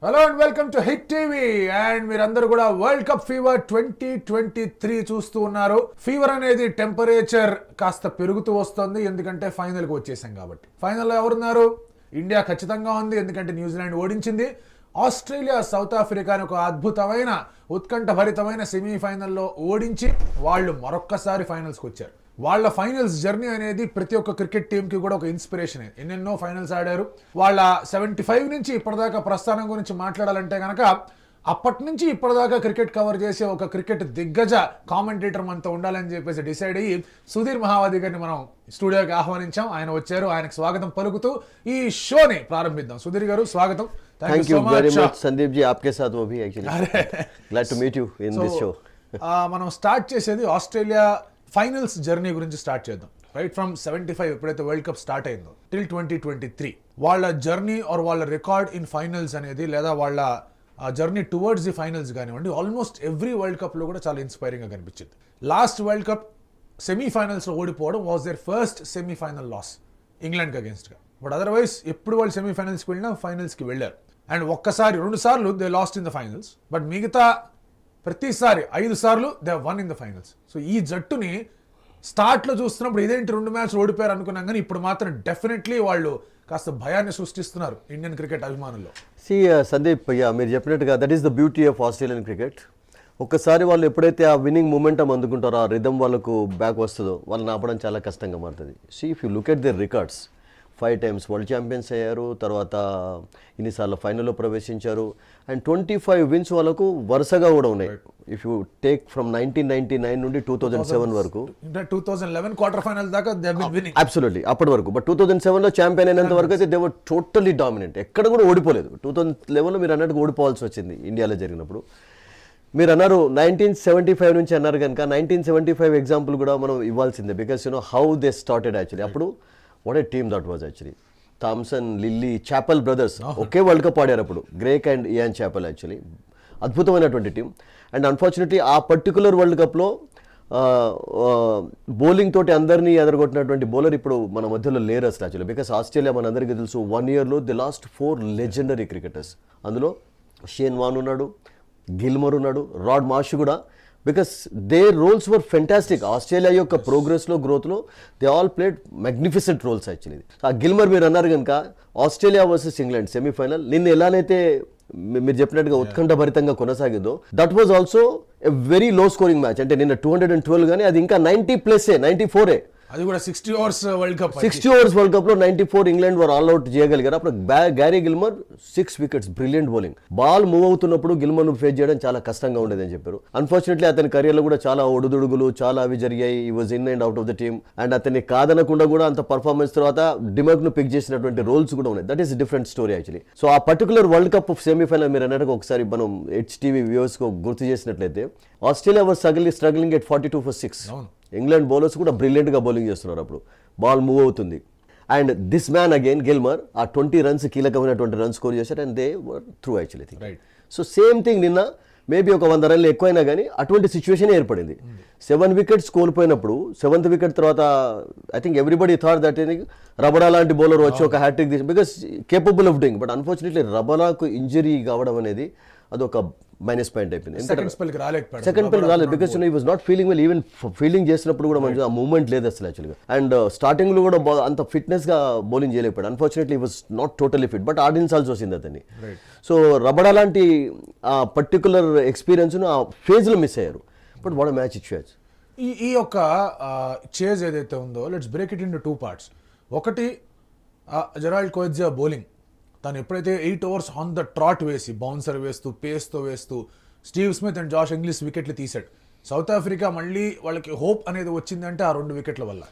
[SPEAKER 1] Hello and welcome to hit TV. And మీరందరూ కూడా వరల్డ్ కప్ ఫీవర్ 2023 చూస్తూ ఉన్నారు. ఫీవర్ అనేది టెంపరేచర్ కాస్త పెరుగుతూ వస్తుంది, ఎందుకంటే ఫైనల్కి వచ్చేసాం కాబట్టి. ఫైనల్లో ఎవరున్నారు? ఇండియా ఖచ్చితంగా ఉంది, ఎందుకంటే న్యూజిలాండ్ ఓడించింది. ఆస్ట్రేలియా సౌత్ ఆఫ్రికాని ఒక అద్భుతమైన ఉత్కంఠభరితమైన సెమీఫైనల్లో ఓడించి వాళ్ళు మరొక్కసారి ఫైనల్స్కి వచ్చారు. వాళ్ళ ఫైనల్స్ జర్నీ అనేది ప్రతి ఒక్క క్రికెట్ టీంకి కూడా ఒక ఇన్స్పిరేషన్. ఎన్నెన్నో ఫైనల్స్ ఆడారు. వాళ్ళ 75 నుంచి ఇప్పటిదాకా ప్రస్థానం గురించి మాట్లాడాలంటే కనుక అప్పటి నుంచి ఇప్పటిదాకా క్రికెట్ కవర్ చేసే ఒక క్రికెట్ దిగ్గజ కామెంటేటర్ మనతో ఉండాలని చెప్పేసి డిసైడ్ అయ్యి సుధీర్ మహావాది గారిని మనం స్టూడియోకి ఆహ్వానించాం. ఆయన వచ్చారు. ఆయనకు స్వాగతం పలుకుతూ ఈ షోని ప్రారంభిద్దాం. సుధీర్ గారు స్వాగతం.
[SPEAKER 2] Thank you very much Sandeep ji. आपके साथ वो भी actually. Glad to meet you in this show.
[SPEAKER 1] మనం స్టార్ట్ చేసేది ఆస్ట్రేలియా ఫైనల్స్ జర్నీ గురించి స్టార్ట్ చేద్దాం. రైట్ ఫ్రమ్ 75 ఎప్పుడైతే వరల్డ్ కప్ స్టార్ట్ అయిందో టిల్ 2023 వాళ్ళ జర్నీ ఆర్ వాళ్ళ రికార్డ్ ఇన్ ఫైనల్స్ అనేది, లేదా వాళ్ళ జర్నీ టువర్డ్స్ ది ఫైనల్స్ కానివ్వండి, ఆల్మోస్ట్ ఎవ్రీ వరల్డ్ కప్లో కూడా చాలా ఇన్స్పైరింగ్గా కనిపించింది. లాస్ట్ వరల్డ్ కప్ సెమీఫైనల్స్లో ఓడిపోవడం was there first semifinal loss ఇంగ్లాండ్కి అగేన్స్ట్గా. బట్ అదర్వైజ్ ఎప్పుడు వాళ్ళు సెమీఫైనల్స్కి వెళ్ళినా ఫైనల్స్కి వెళ్ళారు. అండ్ ఒక్కసారి 2 సార్లు they last in the finals. But మిగతా ప్రతిసారి 5 సార్లు they one in the finals. So ఈ జట్టుని స్టార్ట్లో చూస్తున్నప్పుడు ఇదేంటి 2 మ్యాచ్లు ఓడిపోయారు అనుకున్నాం, కానీ ఇప్పుడు మాత్రం డెఫినెట్లీ వాళ్ళు కాస్త భయాన్ని సృష్టిస్తున్నారు ఇండియన్ క్రికెట్ అభిమానుల్లో.
[SPEAKER 2] సందీప్ మీరు చెప్పినట్టుగా that is the beauty of Australian cricket. ఒక్కసారి వాళ్ళు ఎప్పుడైతే ఆ విన్నింగ్ మూమెంటం అందుకుంటారో, ఆ రిథమ్ వాళ్ళకు బ్యాక్ వస్తుందో, వాళ్ళని ఆపడం చాలా కష్టంగా మారుతుంది. If you look at there records, 5 times world champions అయ్యారు, తర్వాత ఇన్నిసార్లు ఫైనల్లో ప్రవేశించారు. అండ్ 25 విన్స్ వాళ్ళకు వరుసగా కూడా ఉన్నాయి. ఇఫ్ యూ టేక్ ఫ్రమ్ 1999 నుండి 2007 వరకు,
[SPEAKER 1] 2011 క్వార్టర్ ఫైనల్ దాకా they have been winning.
[SPEAKER 2] Absolutely అప్పటి వరకు. బట్ 2007లో ఛాంపియన్ అయినంత వరకు అయితే దే వర్ టోటల్లీ డామినెంట్. ఎక్కడ కూడా ఓడిపోలేదు. 2011లో మీరు అన్నట్టుగా ఓడిపోవాల్సి వచ్చింది ఇండియాలో జరిగినప్పుడు. మీరు అన్నారు 1975 నుంచి అన్నారు కనుక 1975 ఎగ్జాంపుల్ కూడా మనం ఇవ్వాల్సిందే. Because how they started actually. అప్పుడు what a team that was actually. Thomson, Lillee, Chappell brothers ఒకే వరల్డ్ కప్ ఆడారు అప్పుడు. Greg and Ian Chappell actually. అద్భుతమైనటువంటి టీం. అండ్ అన్ఫార్చునేట్లీ ఆ పర్టికులర్ వరల్డ్ కప్లో బౌలింగ్ తోటి అందరినీ ఎదరగొట్టినటువంటి బౌలర్ ఇప్పుడు మన మధ్యలో లేరు అసలు యాక్చువల్లీ. బికాస్ ఆస్ట్రేలియా మనందరికీ తెలుసు 1 yearలో ది లాస్ట్ 4 లెజెండరీ క్రికెటర్స్. అందులో షేన్ వాన్ ఉన్నాడు, గిల్మర్ ఉన్నాడు, రాడ్ మార్ష్ కూడా. Because their roles were fantastic. Australia యొక్క ప్రోగ్రెస్లో, గ్రోత్లో they all played magnificent roles actually. ఆ గిల్మర్ మీరు అన్నారు కనుక ఆస్ట్రేలియా వర్సెస్ ఇంగ్లాండ్ సెమీఫైనల్ నిన్న ఎలానైతే మీరు చెప్పినట్టుగా ఉత్కంఠభరితంగా కొనసాగిందో, that was also a very low scoring match. అంటే నిన్న 212 కానీ అది ఇంకా 90+, 94.
[SPEAKER 1] అది కూడా 60 overs world cup.
[SPEAKER 2] 60 overs world cup లో 94 ఇంగ్లాండ్ వారు ఆల్ అవుట్ చేయగలిగారు. అప్పుడు Gary Gilmour 6 wickets, brilliant bowling. Ball move అవుతున్నప్పుడు గిల్మర్ ను ఫేస్ చేయడం చాలా కష్టంగా ఉండేదని చెప్పారు. అన్ఫార్చునేట్లీ అతని కెరీర్ లో కూడా చాలా ఒడుదుడుగులు, చాలా అవి జరిగాయి. ఈ was in and out of the team. And అతన్ని కాదనకుండా కూడా అంత పర్ఫార్మెన్స్ తర్వాత డిమక్ ను పిక్ చేసినటువంటి రోల్స్ కూడా ఉన్నాయి. That is different story actually. So ఆ పర్టికులర్ వరల్డ్ కప్ సెమీఫైనల్ మీరు అన్నట్టుగా ఒకసారి మనం HTV వ్యూవర్స్ కు గుర్తు చేసినట్లయితే, Australia was struggling at 42 for 6. England bowlers కూడా బ్రిలియంట్గా బౌలింగ్ చేస్తున్నారు. అప్పుడు బాల్ మూవ్ అవుతుంది. And this man again Gilmour ఆ 20 runs కీలకమైనటువంటి రన్స్ స్కోర్ చేశారు. And they were through actually think. So same thing నిన్న మేబీ ఒక 100 runs ఎక్కువైనా కానీ అటువంటి సిచ్యువేషన్ ఏర్పడింది. 7 wickets కోల్పోయినప్పుడు 7th wicket తర్వాత I think everybody thought that Rabada లాంటి బౌలర్ వచ్చి ఒక హ్యాట్రిక్ తీసి, because capable of doing. But unfortunately రబడాకు ఇంజరీ కావడం అనేది అదొక మైనస్ పాయింట్ అయిపోయింది. సెకండ్ స్పెల్ రాలేదు. Because he was not feeling well. Even fielding చేసినప్పుడు కూడా మంచిగా ఆ మూవ్మెంట్ లేదు అసలు యాక్చువల్గా. అండ్ స్టార్టింగ్ లో కూడా అంత ఫిట్నెస్ గా బౌలింగ్ చేయలేకపోయాడు. Unfortunately was not totally fit, but ఆడించాల్సి వచ్చింది అతన్ని. సో రబడా లాంటి ఆ పర్టికులర్ ఎక్స్పీరియన్స్ ఆ ఫేజ్ లో మిస్ అయ్యారు. But what match it.
[SPEAKER 1] ఈ యొక్క చేజ్ ఏదైతే ఉందో, let's break it in 2 parts. ఒకటి జెరాల్డ్ కోయిట్జా బౌలింగ్. తను ఎప్పుడైతే 8 ఓవర్స్ ఆన్ ద ట్రాట్ వేసి బౌన్సర్ వేస్తూ పేస్తో వేస్తూ Steve Smith and Josh Inglis వికెట్లు తీశాడు. సౌత్ ఆఫ్రికా మళ్ళీ వాళ్ళకి హోప్ అనేది వచ్చిందంటే ఆ 2 వికెట్ల వల్ల.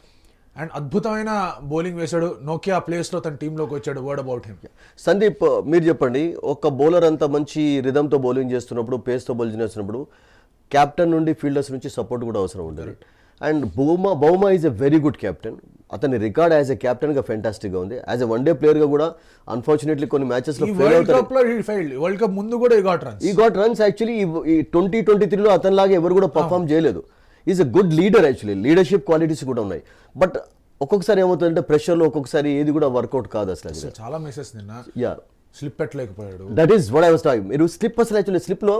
[SPEAKER 1] అండ్ అద్భుతమైన బౌలింగ్ వేశాడు. నోకియా ప్లేస్లో తన టీంలోకి వచ్చాడు. Word about him.
[SPEAKER 2] సందీప్, మీరు చెప్పండి, ఒక బౌలర్ అంత మంచి రిధంతో బౌలింగ్ చేస్తున్నప్పుడు, పేస్తో బౌలింగ్ చేస్తున్నప్పుడు కెప్టెన్ నుండి ఫీల్డర్స్ నుంచి సపోర్ట్ కూడా అవసరం ఉంటుంది. And Bavuma is a very good captain. అతని రికార్డ్ యాజ్ ఎ కెప్టెన్గా ఫెంటాస్టిక్గా ఉంది. యాజ్ ఎ వన్డే ప్లేయర్గా కూడా అన్ఫార్చునేట్లీ కొన్ని మ్యాచెస్లో
[SPEAKER 1] వరల్డ్ కప్ ముందు కూడా ఈ
[SPEAKER 2] గాట్ రన్స్ యాక్చువల్లీ ఈ 2023లో అతనిలాగా ఎవరు కూడా పర్ఫామ్ చేయలేదు. Is a good leader actually. Leadership qualities కూడా ఉన్నాయి. బట్ ఒక్కొక్కసారి ఏమవుతుందంటే ప్రెషర్లో ఒక్కొక్కసారి ఏది కూడా వర్కౌట్ కాదు అసలు.
[SPEAKER 1] చాలా మెసేజ్ నిన్న స్లిప్ పెట్టలేకపోయాడు.
[SPEAKER 2] That is what I was talking. మీరు స్లిప్ అసలు యాక్చువల్లీ స్లిప్లో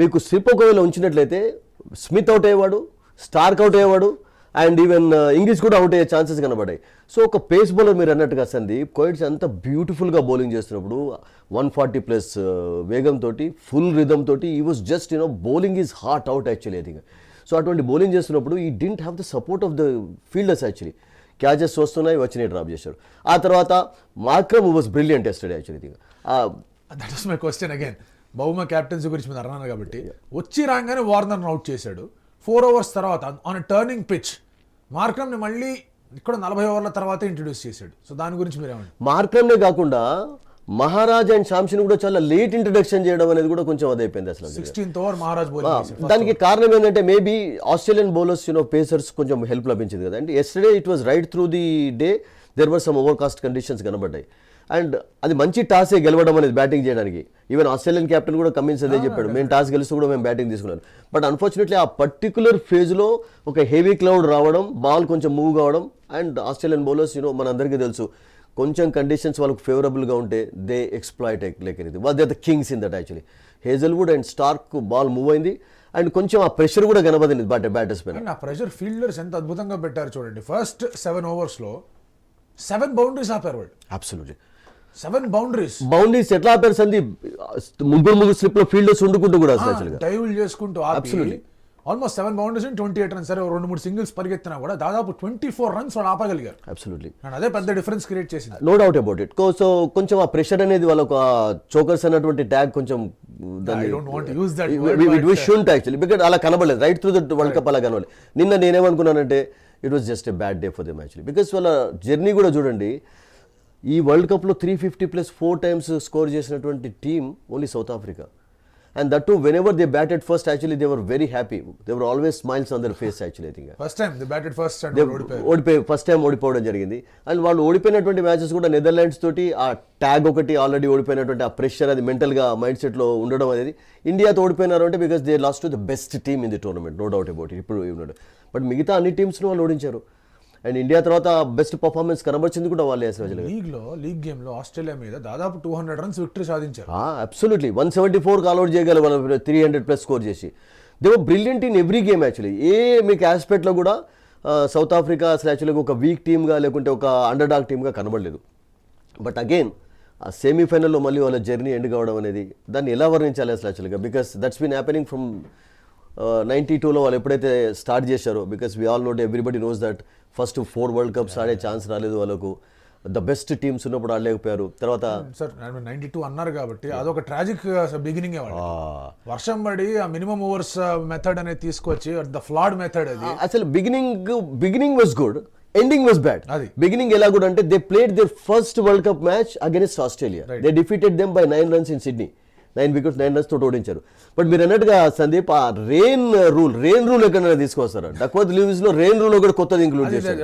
[SPEAKER 2] మీకు స్లిప్ ఒకవేళ ఉంచినట్లయితే స్మిత్ అవుట్ అయ్యేవాడు, స్టార్క్ అవుట్ అయ్యేవాడు, అండ్ ఈవెన్ ఇంగ్లీష్ కూడా అవుట్ అయ్యే ఛాన్సెస్ కనబడ్డాయి. సో ఒక పేస్ బౌలర్ మీరు అన్నట్టుగా సందీప్ కోయిట్స్ అంత బ్యూటిఫుల్గా బౌలింగ్ చేస్తున్నప్పుడు 140+ వేగంతో ఫుల్ రిథమ్ తోటి ఈ was just bowling is hot out actually I think. So అటువంటి బౌలింగ్ చేస్తున్నప్పుడు he didn't have the support of the fielders actually. Catches వస్తున్నాయి, వచ్చినాయి, డ్రాప్ చేశాడు. ఆ తర్వాత Markram was brilliant yesterday actually.
[SPEAKER 1] That was my question again. Bavuma captaincy గురించి మీరు అన్నాను కాబట్టి వచ్చి రాగానే వార్నర్ను అవుట్ చేశాడు. 4 ఓవర్స్ తర్వాత ఆన్ టర్నింగ్ పిచ్ మార్క్రమ్ని మళ్ళీ ఇక్కడ 40 ఓవర్ల తర్వాత ఇంట్రడ్యూస్ చేశాడు. సో దాని గురించి మీరేమండి?
[SPEAKER 2] మార్క్రమ్నే కాకుండా మహారాజ్ అండ్ శాంసన్ కూడా చాలా లేట్ ఇంట్రడక్షన్ చేయడం అనేది కూడా కొంచెం అదైపోయింది అసలు.
[SPEAKER 1] 16th over Maharaj bowling.
[SPEAKER 2] దానికి కారణం ఏంటంటే మేబీ ఆస్ట్రేలియన్ బౌలర్స్ పేసర్స్ కొంచెం హెల్ప్ లభించింది కదా. And yesterday it was right through the day there were some overcast conditions కనబడ్డాయి. అండ్ అది మంచి టాసే గెలవడం అనేది బ్యాటింగ్ చేయడానికి. ఈవెన్ ఆస్ట్రేలియన్ కెప్టెన్ కూడా కమిన్స్ అదే చెప్పాడు, మేము టాస్ గెలుస్తూ కూడా మేము బ్యాటింగ్ తీసుకున్నాను. బట్ అన్ఫార్చునేట్లీ ఆ పర్టికులర్ ఫేజ్లో ఒక హెవీ క్లౌడ్ రావడం, బాల్ కొంచెం మూవ్ కావడం, అండ్ ఆస్ట్రేలియన్ బౌలర్స్ మనందరికీ తెలుసు కొంచెం కండిషన్స్ వాళ్ళకు ఫేవరబుల్గా ఉంటే దే ఎక్స్ప్లాయిట్ లైక్ ఇది. Was they the kings in that actually. Hazlewood and Starc ball move అయింది అండ్ కొంచెం ఆ ప్రెషర్ కూడా కనబడింది బ్యాటర్స్ పైన.
[SPEAKER 1] ఆ ప్రెషర్ ఫీల్డర్స్ ఎంత అద్భుతంగా పెట్టారు చూడండి. ఫస్ట్ 7 ఓవర్స్లో 7 బౌండరీస్ ఆపారు వాళ్ళు.
[SPEAKER 2] అబ్సల్యూట్లీ
[SPEAKER 1] 7
[SPEAKER 2] బౌండరీస్ ఎట్లా ఆపారు సందీప్? ముగ్గురు స్లిప్ లో ఫీల్డర్స్ ఉండుకుంటూ కూడా
[SPEAKER 1] డైవ్ చేసుకుంటూ ఆల్మోస్ట్ 7 బౌండరీస్ 28 రన్స్. సరే 2-3 సింగిల్స్ పరిగెత్తినా కూడా దాదాపు 24 రన్స్ వాళ్ళు ఆపగలిగారు.
[SPEAKER 2] అబ్సల్యూట్లీ.
[SPEAKER 1] అదే పెద్ద డిఫరెన్స్ క్రియేట్ చేసింది.
[SPEAKER 2] No doubt about it. So కొంచెం ఆ ప్రెషర్ అనేది వాళ్ళకు చోకర్స్ అన్నటువంటి ట్యాగ్ కొంచెం యాక్చువల్లీ బికాజ్ అలా కనబడలేదు right through the world cup. అలా కనబడలేదు. నిన్న నేనేమనుకున్నానంటే it was just a bad day for them actually. Because వాళ్ళ జర్నీ కూడా చూడండి. ఈ వరల్డ్ కప్లో 350+ 4 times స్కోర్ చేసినటువంటి team only South Africa. And that too, whenever they batted first, actually they were very happy. There were always smiles on their face actually, I think.
[SPEAKER 1] First time they batted first and
[SPEAKER 2] first time ఓడిపోవడం జరిగింది. And వాళ్ళు ఓడిపోయినటువంటి matches కూడా Netherlands తోటి ఆ tag ఒకటి already ఓడిపోయినటువంటి ఆ pressure అది మెంటల్గా మైండ్ సెట్లో ఉండడం అనేది. ఇండియాతో ఓడిపోయినారు అంటే because they lost to the best team in the tournament, no doubt about it. ఇప్పుడు ఉన్నాడు. బట్ మిగతా అన్ని టీమ్స్ను వాళ్ళు ఓడించారు. అండ్ ఇండియా తర్వాత బెస్ట్ పర్ఫార్మెన్స్ కనబర్చింది కూడా వాళ్ళే అసలు.
[SPEAKER 1] లీగ్ గేమ్ లో ఆస్ట్రేలియా మీద దాదాపు 200 రన్స్ విక్టరీ సాధించారు.
[SPEAKER 2] అబ్సల్యూట్లీ 174 ఆల్అౌట్ చేయగలరు వాళ్ళు 300+ స్కోర్ చేసి. They were brilliant in every game actually. మీకు ఆస్పెక్ట్లో కూడా సౌత్ ఆఫ్రికా అసలు యాక్చువల్గా ఒక వీక్ టీమ్గా లేకుంటే ఒక అండర్ డాగ్ టీమ్గా కనబడలేదు. బట్ అగైన్ ఆ సెమీఫైనల్లో మళ్ళీ వాళ్ళ జర్నీ ఎండ్ కావడం అనేది దాన్ని ఎలా వర్ణించాలి అసలు యాక్చువల్గా. Because that's been happening from 92లో వాళ్ళు ఎప్పుడైతే స్టార్ట్ చేశారో. Because we all note everybody knows that first 4 world cups ఆడే ఛాన్స్ రాలేదు వాళ్ళకు. ద బెస్ట్ టీమ్స్ ఉన్నప్పుడు ఆడలేకపోయారు. తర్వాత
[SPEAKER 1] సార్ 92 అన్నారు కాబట్టి అదొక ట్రాజిక్ బిగినింగ్. వర్షం పడి ఆ మినిమం ఓవర్స్ మెథడ్ అనేది తీసుకొచ్చి ద ఫ్లాడ్ మెథడ్ అది
[SPEAKER 2] అసలు beginning was good, ending was bad. Beginning ఎలా గుడ్ అంటే they played their first world cup match against Australia. They defeated them by 9 runs in Sydney. 9 wickets 9 runs తోటి ఓడించారు. But మీరు అన్నట్టుగా సందీప్ ఆ రెయిన్ రూల్ ఎక్కడైనా తీసుకొస్తారా? డక్వర్త్ లూయిస్ లో రెయిన్ రూల్ కూడా కొత్తది ఇంక్లూడ్ చేశారు.